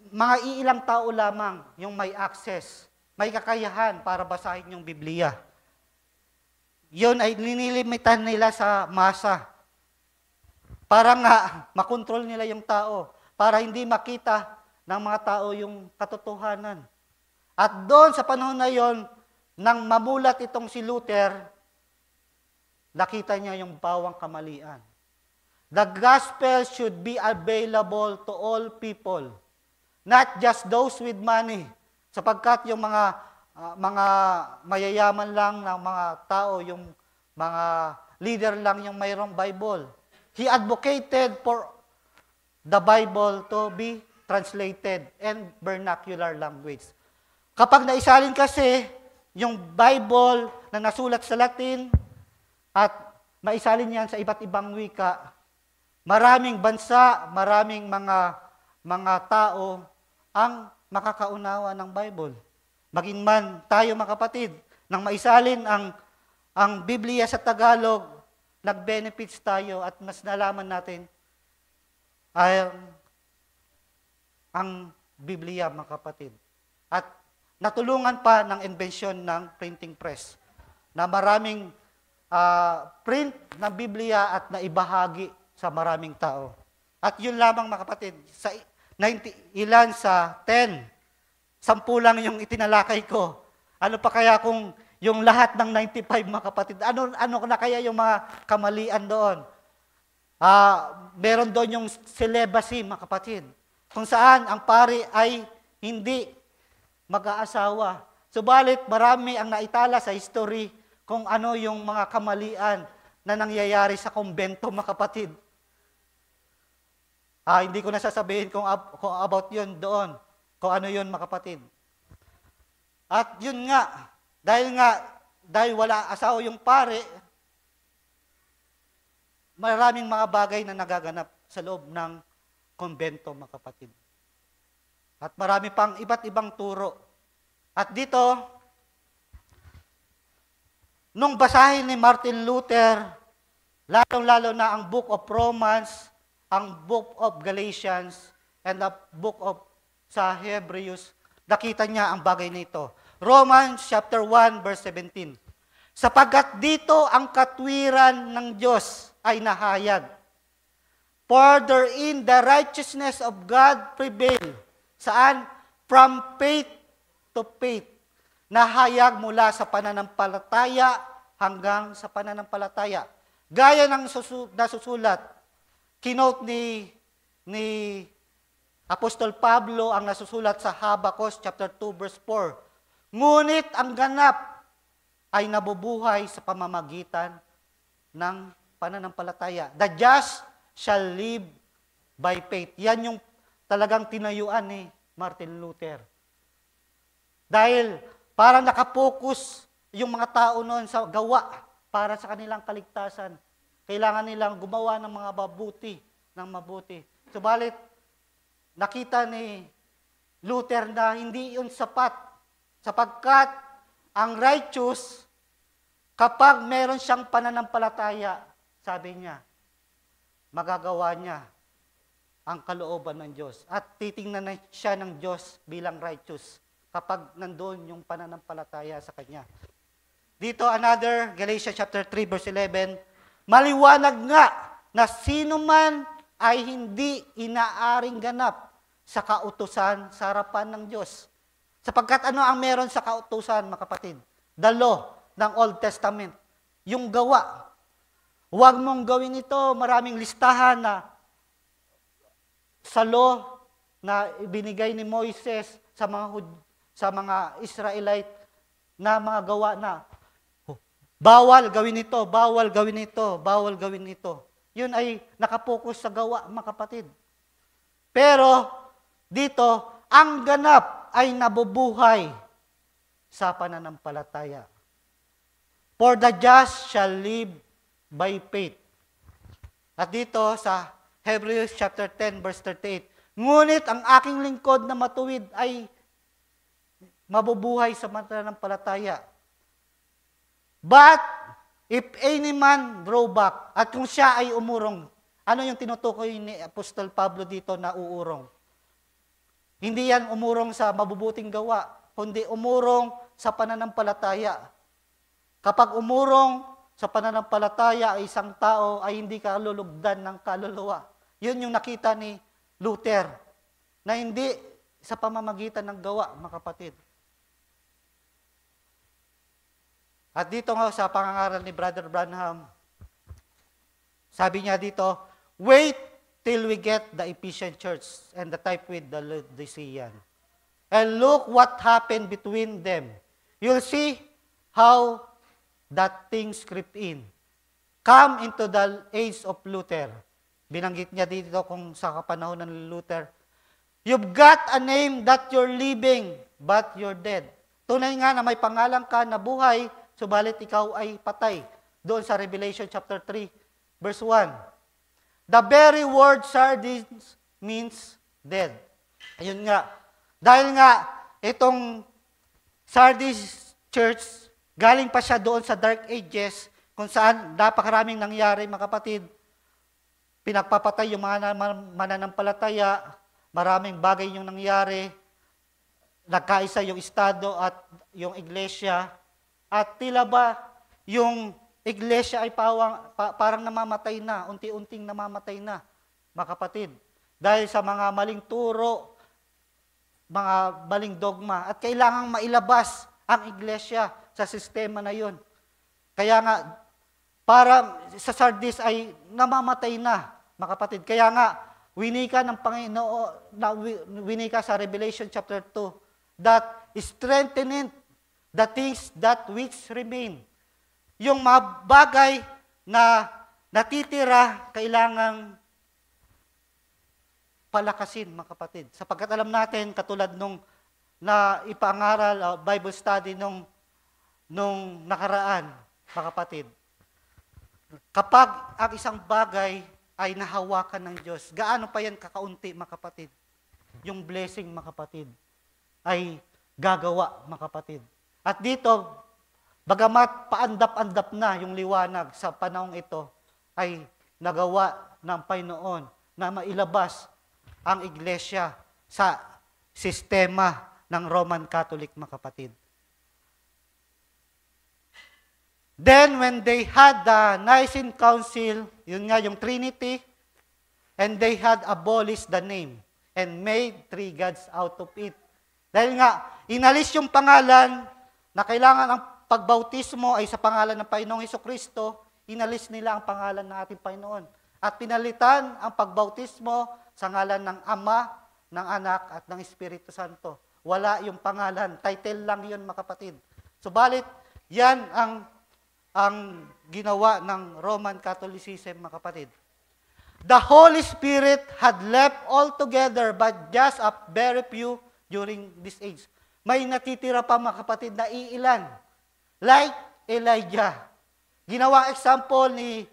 [SPEAKER 1] mga iilang tao lamang yung may access, may kakayahan para basahin yung Biblia. Yun ay linilimitan nila sa masa. Para nga makontrol nila yung tao, para hindi makita ng mga tao yung katotohanan. At doon sa panahon na yon, nang mamulat itong si Luther, nakita niya yung bawang kamalian. The gospel should be available to all people, not just those with money. Sapagkat yung mga mayayaman lang ng mga tao, yung mga leader lang yung mayroong Bible. He advocated for the Bible to be translated in vernacular language. Kapag naisalin kasi yung Bible na nasulat sa Latin at maisalin yan sa iba't ibang wika, maraming bansa, maraming mga tao ang makakaunawa ng Bible. Maging man tayo, mga kapatid, nang maisalin ang Biblia sa Tagalog, nag-benefits tayo at mas nalaman natin ay ang Biblia, mga kapatid. At natulungan pa ng inbensyon ng printing press na maraming print ng Biblia at naibahagi sa maraming tao. At yun lamang, mga kapatid, sa 10 lang yung itinalakay ko. Ano pa kaya kung yung lahat ng 95, mga kapatid, ano na kaya yung mga kamalian doon? Meron doon yung celibacy, mga kapatid, kung saan ang pari ay hindi mag-aasawa. Subalit, marami ang naitala sa history kung ano yung mga kamalian na nangyayari sa kumbento, mga kapatid. Hindi ko na sasabihin kung about yun doon, kung ano yun, mga kapatid. At yun nga, dahil wala asawa yung pare, maraming mga bagay na nagaganap sa loob ng kumbento, mga kapatid. At marami pang iba't ibang turo. At dito, nung basahin ni Martin Luther, lalong-lalo na ang Book of Romans, ang Book of Galatians, and the Book of sa Hebrews, nakita niya ang bagay nito. Romans chapter 1 verse 17. Sapagkat dito ang katwiran ng Diyos ay nahayag. For therein the righteousness of God prevail. Saan? From faith to faith. Nahayag mula sa pananampalataya hanggang sa pananampalataya. Gaya ng nasusulat, kinote ni Apostol Pablo ang nasusulat sa Habakkuk chapter 2 verse 4. Ngunit ang ganap ay nabubuhay sa pamamagitan ng pananampalataya. The just shall live by faith. Yan yung talagang tinayuan ni Martin Luther. Dahil Parang nakapokus yung mga tao noon sa gawa para sa kanilang kaligtasan. Kailangan nilang gumawa ng mga mabuti. Subalit, nakita ni Luther na hindi yun sapat. Sapagkat ang righteous, kapag meron siyang pananampalataya, sabi niya, magagawa niya ang kalooban ng Diyos. At titingnan na siya ng Diyos bilang righteous kapag nandoon yung pananampalataya sa Kanya. Dito, another, Galatians chapter 3, verse 11, maliwanag nga na sino man ay hindi inaaring ganap sa kautusan sa harapan ng Diyos. Sapagkat ano ang meron sa kautusan, mga kapatid? The law ng Old Testament. Yung gawa. Huwag mong gawin ito. Maraming listahan na sa law na ibinigay ni Moises sa mga Israelite na mga gawa na bawal gawin ito, bawal gawin ito, bawal gawin ito. Yun ay nakapokus sa gawa, mga kapatid. Pero dito, ang ganap ay nabubuhay sa pananampalataya. For the just shall live by faith. At dito sa Hebrews chapter 10 verse 38, ngunit ang aking lingkod na matuwid ay mabubuhay sa pananampalataya. But if any man draw back, at kung siya ay umurong, ano yung tinutukoy ni Apostol Pablo dito na uurong? Hindi yan umurong sa mabubuting gawa, kundi umurong sa pananampalataya. Kapag umurong sa pananampalataya ay isang tao ay hindi kalulugdan ng kaluluwa. Yun yung nakita ni Luther, na hindi sa pamamagitan ng gawa, mga kapatid. At dito nga sa pangangaral ni Brother Branham, sabi niya dito, wait till we get the Ephesian church and the type with the Laodicean. And look what happened between them. You'll see how that things creep in. Come into the age of Luther. Binanggit niya dito kung sa kapanahon ng Luther. You've got a name that you're living, but you're dead. Tunay nga na may pangalan ka na buhay, subalit ikaw ay patay. Doon sa Revelation chapter 3, verse 1. The very word sardines means dead. Ayun nga. Dahil nga, itong Sardis Church, galing pa siya doon sa Dark Ages, kung saan napakaraming nangyari, mga kapatid. Pinagpapatay yung mga mananampalataya, maraming bagay yung nangyari, nagkaisa yung estado at yung iglesia, at tila ba yung iglesia ay parang namamatay na, unti-unting namamatay na, mga kapatid. Dahil sa mga maling turo, mga maling dogma, at kailangang mailabas ang iglesia sa sistema na yun. Kaya nga, para sa Sardis ay namamatay na, mga kapatid. Kaya nga, winika ng Panginoon, winika sa Revelation chapter 2, that strengthening the things that which remain. Yung mga bagay na natitira, kailangang palakasin, mga kapatid. Sapagkat alam natin, katulad nung na ipangaral, Bible study nung nakaraan, mga kapatid. Kapag ang isang bagay ay nahawakan ng Diyos, gaano pa yan kakaunti, mga kapatid? Yung blessing, mga kapatid, ay gagawa, mga kapatid. At dito, bagamat paandap-andap na yung liwanag sa panahong ito, ay nagawa ng Panginoon na mailabas ang iglesia sa sistema ng Roman Catholic, mga kapatid. Then, when they had the Nicene Council, yun nga yung Trinity, and they had abolished the name and made three gods out of it. Dahil nga, inalis yung pangalan na kailangan ang pagbautismo ay sa pangalan ng Panginoong Hesukristo, inalis nila ang pangalan ng ating Panginoon. At pinalitan ang pagbautismo sa ngalan ng Ama, ng Anak, at ng Espiritu Santo. Wala yung pangalan, title lang yun, mga kapatid. Subalit, yan ang ginawa ng Roman Catholicism, mga kapatid. The Holy Spirit had left altogether but just a very few during this age. may natitira pa mga kapatid na iilan. Like Elijah. Ginawang example ni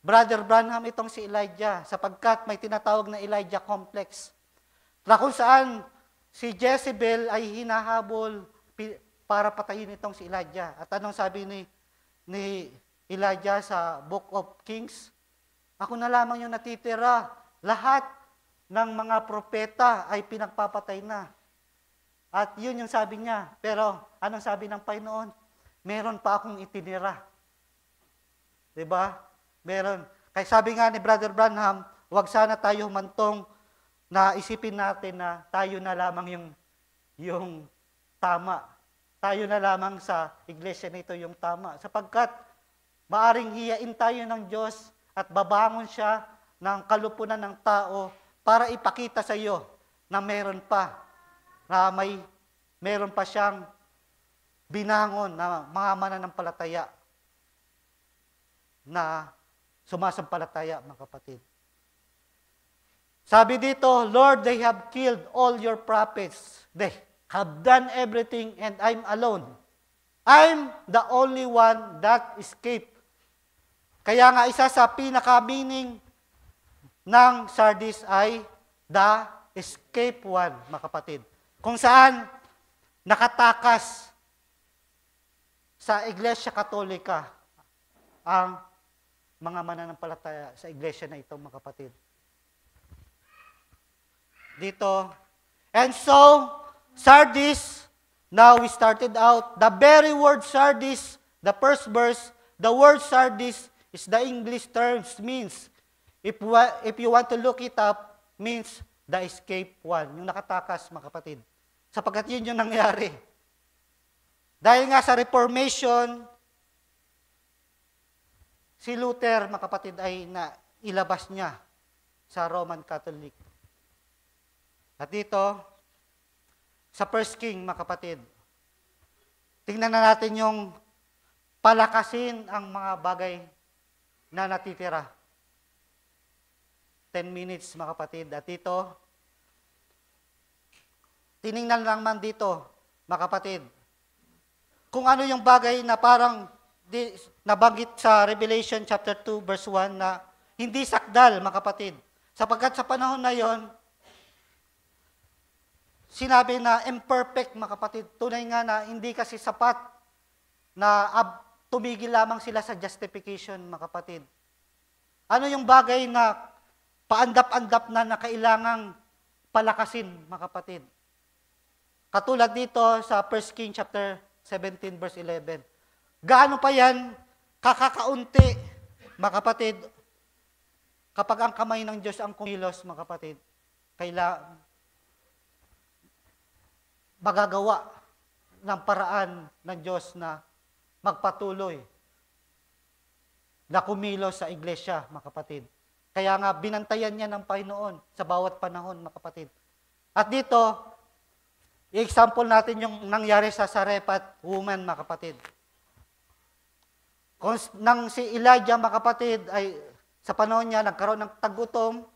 [SPEAKER 1] Brother Branham itong si Elijah sapagkat may tinatawag na Elijah complex. Na kung saan si Jezebel ay hinahabol para patayin itong si Elijah. At anong sabi ni Elijah sa Book of Kings? Ako na lamang yung natitira. Lahat ng mga propeta ay pinagpapatay na. At yun yung sabi niya. Pero anong sabi ng Panginoon? Meron pa akong itinira. Diba? Meron. Kaya sabi nga ni Brother Branham, huwag sana tayo humantong na isipin natin na tayo na lamang yung tama. Tayo na lamang sa iglesia nito yung tama. Sapagkat maaring hiyain tayo ng Diyos at babangon siya ng kalupunan ng tao para ipakita sa iyo na meron pa, na meron pa siyang binangon na mga mananampalataya na sumasampalataya, mga kapatid. Sabi dito, Lord, they have killed all your prophets. They have done everything and I'm alone. I'm the only one that escaped. Kaya nga isa sa pinaka-meaning ng Sardis ay the escape one, mga kapatid. Kung saan nakatakas sa Iglesia Katolika ang mga mananampalataya sa iglesia na ito, mga kapatid. Dito. And so, Sardis, now we started out, the very word Sardis, the first verse, the word Sardis is the English terms, means, if you want to look it up, means the escape one, yung nakatakas, mga kapatid. Sapagkat yun yung nangyari. Dahil nga sa Reformation, si Luther, mga kapatid, ay ilabas niya sa Roman Catholic. At dito, sa First King, mga kapatid, tingnan na natin yung palakasin ang mga bagay na natitira. 10 minutes, mga kapatid. At dito, tiningnan lang man dito, mga kapatid, kung ano yung bagay na parang nabanggit sa Revelation chapter 2 verse 1 na hindi sakdal, mga kapatid. Sapagkat sa panahon na yon, sinabi na imperfect, mga kapatid. Tunay nga na hindi kasi sapat na tumigil lamang sila sa justification, mga kapatid. Ano yung bagay na paandap-andap na kailangang palakasin, mga kapatid? Katulad dito sa 1 King chapter 17 verse 11. Gaano pa yan kakakaunti, mga kapatid, kapag ang kamay ng Diyos ang kumilos, mga kapatid, kailangan magagawa ng paraan ng Diyos na magpatuloy na kumilos sa iglesia, mga kapatid. Kaya nga, binantayan niya ng Panginoon sa bawat panahon, mga kapatid. At dito, i-example natin yung nangyari sa Sarephat woman, mga kapatid. Kung nang si Elijah, mga kapatid, ay sa panahon niya, nagkaroon ng tagutom,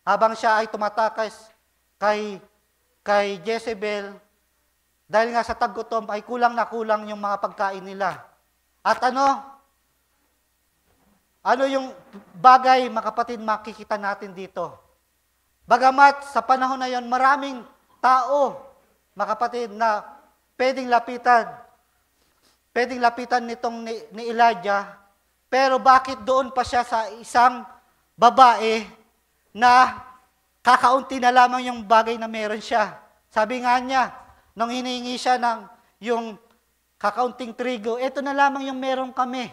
[SPEAKER 1] habang siya ay tumatakas kay Jezebel, dahil nga sa tagutom ay kulang na kulang yung mga pagkain nila. At ano yung bagay, mga kapatid, makikita natin dito? Bagamat sa panahon na yon, maraming tao, mga kapatid, na pwedeng lapitan nitong ni Elijah, pero bakit doon pa siya sa isang babae na kakaunti na lamang yung bagay na meron siya? Sabi nga niya, nung hinihingi siya ng yung kakaunting trigo, ito na lamang yung meron kami.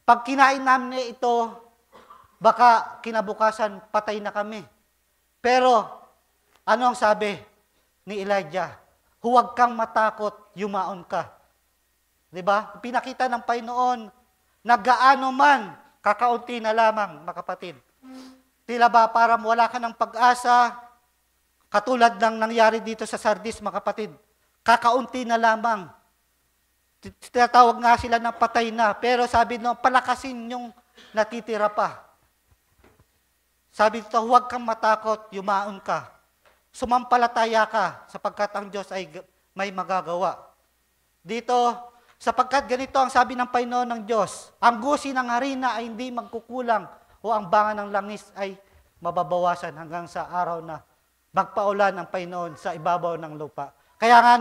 [SPEAKER 1] Pag kinain namin ito, baka kinabukasan patay na kami. Pero, ano ang sabi ni Elijah? Huwag kang matakot, yumaon ka. Diba? Pinakita ng Panginoon na gaano man, kakaunti na lamang, mga kapatid. Tila ba parang wala ka ng pag-asa, katulad ng nangyari dito sa Sardis, mga kapatid. Kakaunti na lamang. Tinatawag nga sila ng patay na, pero sabi no, palakasin yung natitira pa. Sabi dito, huwag kang matakot, yumaon ka. sumampalataya ka sapagkat ang Diyos ay may magagawa. Dito, sapagkat ganito ang sabi ng Panginoon ng Diyos, ang gusi ng harina ay hindi magkukulang o ang banga ng langis ay mababawasan hanggang sa araw na magpaulan ang Panginoon sa ibabaw ng lupa. Kaya nga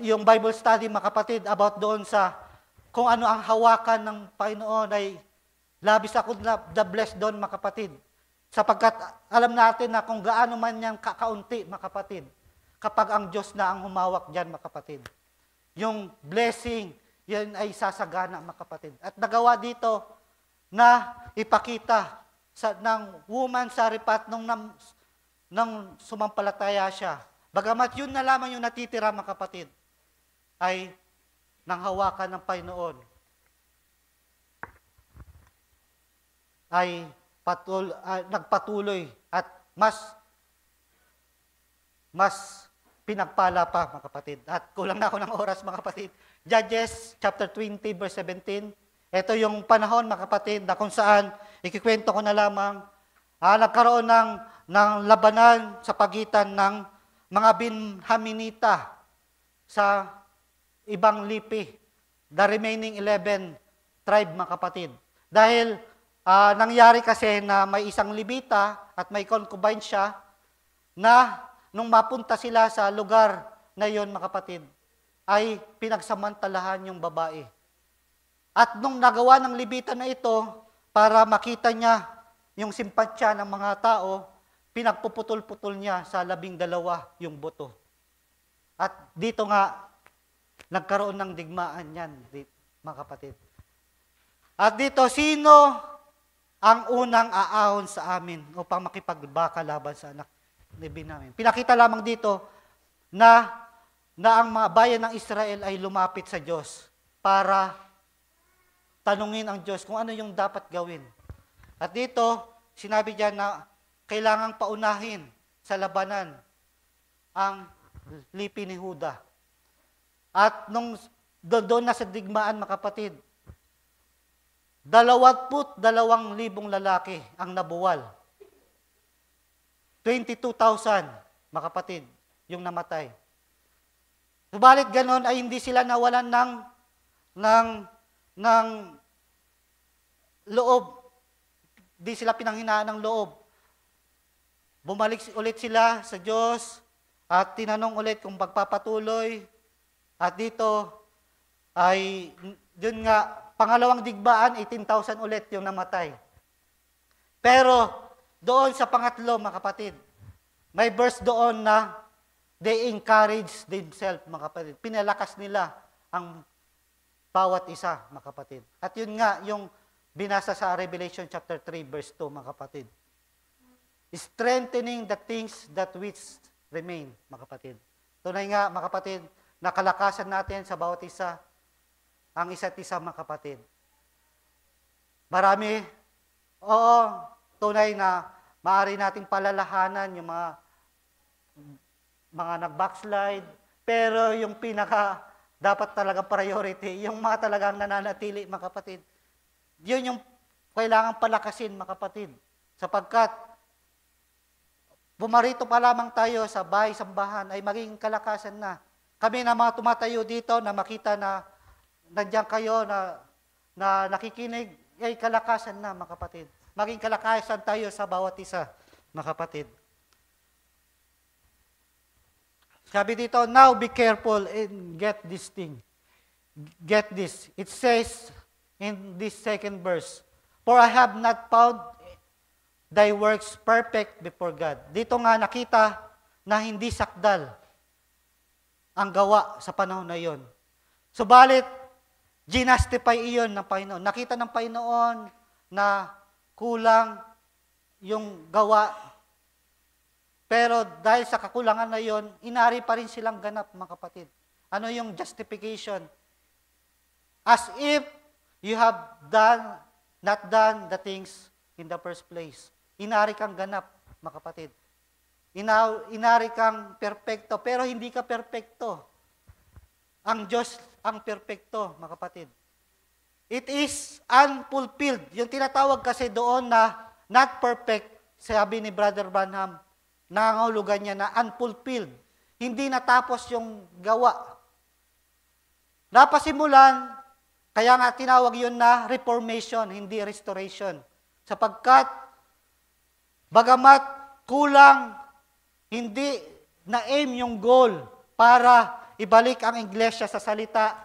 [SPEAKER 1] yung Bible study, mga kapatid, about doon sa kung ano ang hawakan ng Panginoon ay labis ako na blessed doon, mga kapatid. Sapagkat alam natin na kung gaano man niyang kakaunti, mga kapatid, kapag ang Diyos na ang humawak dyan, mga kapatid. Yung blessing, yan ay sasagana, mga kapatid. At nagawa dito na ipakita ng woman sa Sarephat nung sumampalataya siya. Bagamat yun na lamang yung natitira, mga kapatid, ay nang hawakan ng Panginoon, ay nagpatuloy at mas pinagpala pa, mga kapatid. At kulang na ako ng oras, mga kapatid. Judges chapter 20 verse 17. Ito yung panahon, mga kapatid, na kung saan ikikwento ko na lamang nagkaroon ng labanan sa pagitan ng mga Benjaminita sa ibang lipi, the remaining 11 tribe, mga kapatid. Dahil nangyari kasi na may isang Libita at may concubine siya na nung mapunta sila sa lugar na yon, mga kapatid, ay pinagsamantalahan yung babae. At nung nagawa ng Libita na ito, para makita niya yung simpatsya ng mga tao, pinagpuputol-putol niya sa 12 yung buto. At dito nga, nagkaroon ng digmaan yan, mga kapatid. At dito, sino ang unang aahon sa amin upang makipagbaka laban sa anak ni Benjamin? Pinakita lamang dito na ang mga bayan ng Israel ay lumapit sa Diyos para tanungin ang Diyos kung ano yung dapat gawin. At dito, sinabi diyan na kailangang paunahin sa labanan ang lipi ni Huda. At nung doon na sa digmaan, mga kapatid, 22,000 lalaki ang nabuwal. 22,000, mga kapatid, yung namatay. Subalit ganon ay hindi sila nawalan ng loob. Di sila pinanghinaan ng loob. Bumalik ulit sila sa Diyos at tinanong ulit kung pagpapatuloy. At dito ay, yun nga, pangalawang digmaan, 18,000 ulit yung namatay. Pero doon sa pangatlo, mga kapatid, may verse doon na they encourage themselves, mga kapatid. Pinalakas nila ang bawat isa, mga kapatid. At yun nga, yung binasa sa Revelation chapter 3, verse 2, mga kapatid. Strengthening the things that which remain, mga kapatid. Tunay nga, mga kapatid, nakalakasan natin sa bawat isa, ang isa't isa, mga kapatid. Marami, tunay na maaari nating palalahanan yung mga nag-backslide, pero yung pinaka dapat talagang priority, yung mga talagang nananatili, mga kapatid. Yun yung kailangan palakasin, mga kapatid. Sapagkat bumarito pa lamang tayo sa bahay-sambahan ay maging kalakasan na. Kami na mga tumatayo dito na makita na nandiyan kayo na nakikinig, ay kalakasan na, mga kapatid. Maging kalakasan tayo sa bawat isa, mga kapatid. Sabi dito, now be careful and get this thing. Get this. It says in this second verse, for I have not found thy works perfect before God. Dito nga nakita na hindi sakdal ang gawa sa panahon na iyon. Subalit, ginastify iyon ng Panginoon. Nakita ng Panginoon na kulang yung gawa. Pero dahil sa kakulangan na iyon, inari pa rin silang ganap, mga kapatid. Ano yung justification? As if you have not done the things in the first place. Inari kang ganap, mga kapatid. Inari kang perpekto, pero hindi ka perpekto. Ang Diyos ang perpekto, mga kapatid. It is unfulfilled. Yung tinatawag kasi doon na not perfect, sabi ni Brother Branham, nangangahulugan niya na unfulfilled. Hindi natapos yung gawa. Napasimulan, kaya nga tinawag yun na reformation, hindi restoration. Sapagkat, bagamat kulang, hindi na-aim yung goal para ibalik ang iglesia sa salita.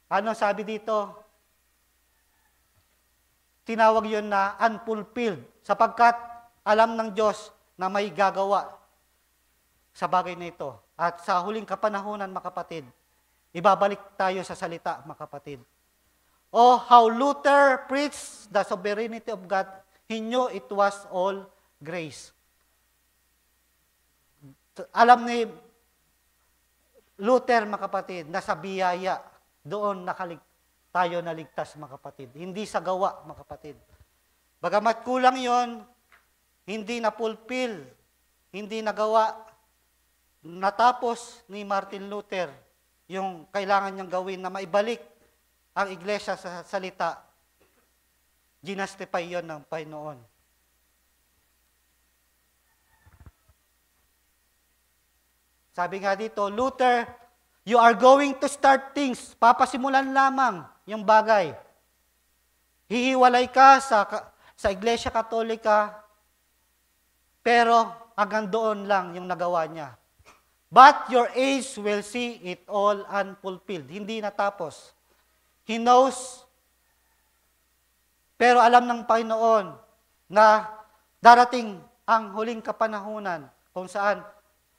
[SPEAKER 1] Ano sabi dito? Tinawag yun na unfulfilled. Sapagkat alam ng Diyos na may gagawa sa bagay na ito. At sa huling kapanahunan, mga kapatid, ibabalik tayo sa salita, mga kapatid. Oh, how Luther preached the sovereignty of God. He knew it was all grace. Alam ni Luther, mga kapatid, na sa biyaya, doon tayo naligtas, mga kapatid. Hindi sa gawa, mga kapatid. Bagamat kulang yon, hindi na-fulfill, hindi nagawa, natapos ni Martin Luther yung kailangan niyang gawin na maibalik ang iglesia sa salita. Ginastify yon ng Panginoon. Sabi nga dito, Luther, you are going to start things. Papasimulan lamang yung bagay. Hihiwalay ka sa Iglesia Katolika, pero hanggang doon lang yung nagawa niya. But your age will see it all unfulfilled. Hindi natapos. He knows, pero alam ng Panginoon na darating ang huling kapanahunan kung saan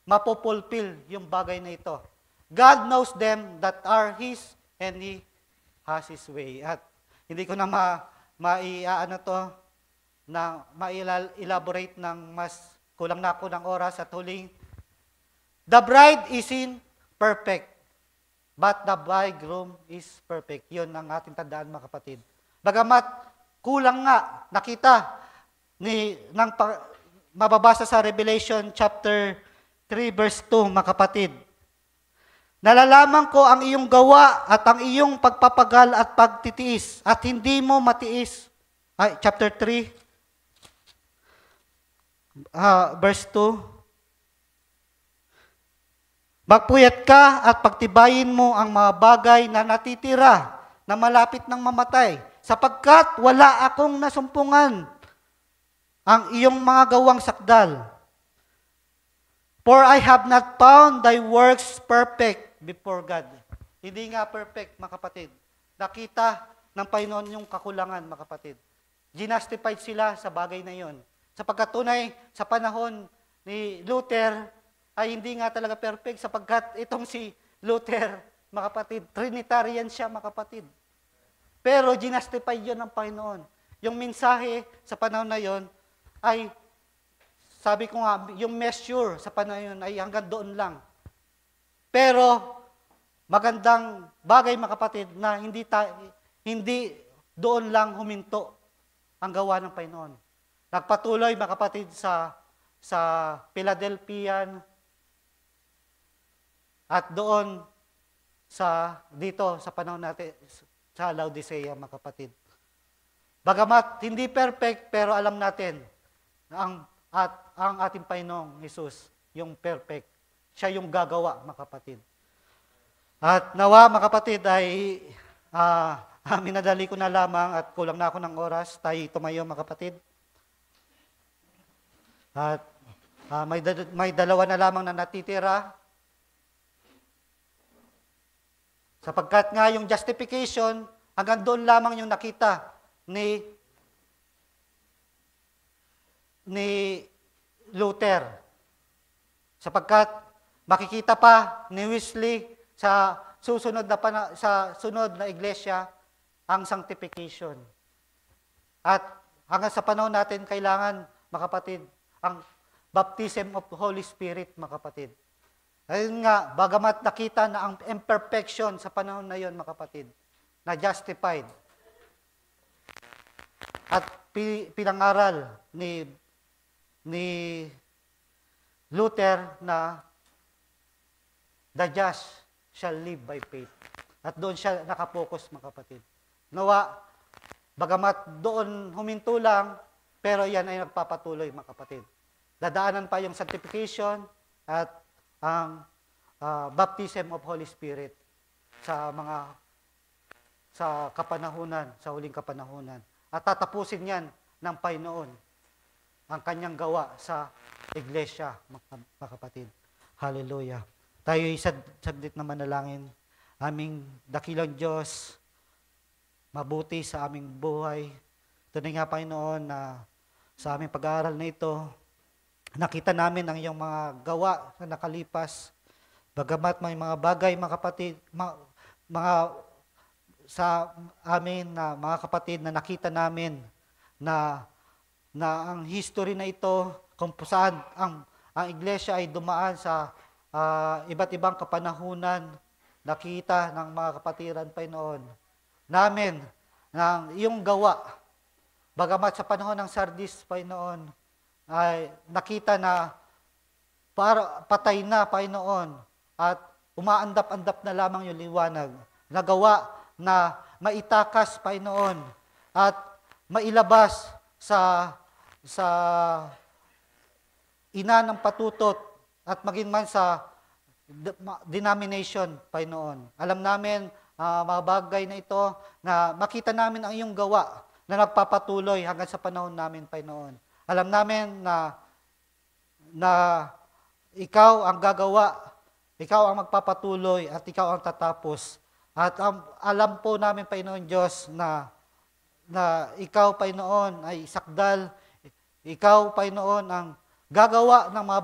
[SPEAKER 1] mapopulfill yung bagay na ito. God knows them that are His and He has His way. At hindi ko na ma-elaborate ng mas kulang na ako ng oras at huling. The bride isn't perfect, but the bridegroom is perfect. Yun ang ating tandaan, mga kapatid. Bagamat kulang nga, nakita mababasa sa Revelation chapter 3 verse 2, mga kapatid. Nalalaman ko ang iyong gawa at ang iyong pagpapagal at pagtitiis at hindi mo matiis. Chapter 3, verse 2. Magpuyat ka at pagtibayin mo ang mga bagay na natitira na malapit ng mamatay, sapagkat wala akong nasumpungan ang iyong mga gawang sakdal. For I have not found thy works perfect before God. Hindi nga perfect, mga kapatid. Nakita ng Panginoon yung kakulangan, mga kapatid. Ginastified sila sa bagay na yon. Sapagkat tunay, sa panahon ni Luther, ay hindi nga talaga perfect, sapagkat itong si Luther, mga kapatid, Trinitarian siya, mga kapatid. Pero ginastified yon ng Panginoon. Yung mensahe sa panahon na yon ay sabi ko nga, yung measure sa panahon yun ay hanggang doon lang. Pero, magandang bagay, mga kapatid, na hindi doon lang huminto ang gawa ng Panginoon. Nagpatuloy, mga kapatid, sa Philadelphia at doon dito sa panahon natin, sa Laodicea, mga kapatid. Bagamat hindi perfect, pero alam natin na ang ating Panginoong Jesus, yung perfect. Siya yung gagawa, mga kapatid. At nawa, mga kapatid, ay minadali ko na lamang at kulang na ako ng oras. Tayo tumayo, mga kapatid. At may dalawa na lamang na natitira. Sapagkat nga yung justification, hanggang doon lamang yung nakita ni Luther. Sapagkat makikita pa ni Wesley sa sunod na iglesia ang sanctification. At hanggang sa panahon natin kailangan, mga kapatid, ang baptism of the Holy Spirit, mga kapatid. Ayun nga, bagamat nakita na ang imperfection sa panahon na yon, mga kapatid, na justified. At pinangaral ni Luther na the just shall live by faith. At doon siya nakapokus, mga kapatid. Nawa, bagamat doon huminto lang, pero yan ay nagpapatuloy, mga kapatid. dadaanan pa yung sanctification at ang baptism of Holy Spirit sa kapanahunan, sa huling kapanahunan. At tatapusin yan ng Panginoon ang kanyang gawa sa iglesia, mga kapatid. Hallelujah. Tayo'y saglit na manalangin. Aming dakilang Diyos, mabuti sa aming buhay. Tunay nga, Panginoon, na sa aming pag-aaral na ito, nakita namin ang iyong mga gawa na nakalipas. Bagamat may mga bagay, mga kapatid, mga sa amin na mga kapatid na nakita namin na ang history na ito, kung saan ang iglesia ay dumaan sa iba't ibang kapanahunan, nakita ng mga kapatiran Panginoon namin ng iyong gawa. Bagamat sa panahon ng Sardis, Panginoon, ay nakita na patay na, Panginoon, at umaandap-andap na lamang yung liwanag. Nagawa na maitakas, Panginoon, at mailabas sa ina ng patutot at maging man sa denomination, Panginoon. Alam namin, mga bagay na ito, na makita namin ang iyong gawa na nagpapatuloy hanggang sa panahon namin, Panginoon. Alam namin na ikaw ang gagawa, ikaw ang magpapatuloy, at ikaw ang tatapos. At alam po namin, Panginoon Diyos, na ikaw, Panginoon, ay sakdal, ikaw, Panginoon, ang gagawa ng mga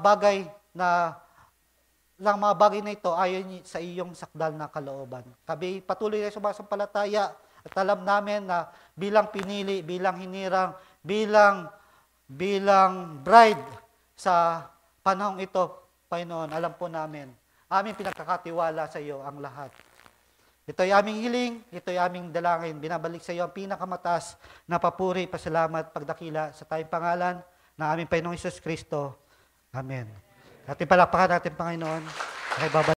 [SPEAKER 1] bagay na ito ayon sa iyong sakdal na kalooban. Kami patuloy na sumasampalataya at alam namin na bilang pinili, bilang hinirang, bilang bride sa panahong ito, Panginoon, alam po namin, aming pinagkakatiwala sa iyo ang lahat. Ito ay aming hiling, ito ay aming dalangin. Binabalik sa iyo ang pinakamataas na papuri, pasalamat, pagdakila sa tayong pangalan ng aming Panginoong Hesus Kristo. Amen. Ating palakpakan natin, Panginoon.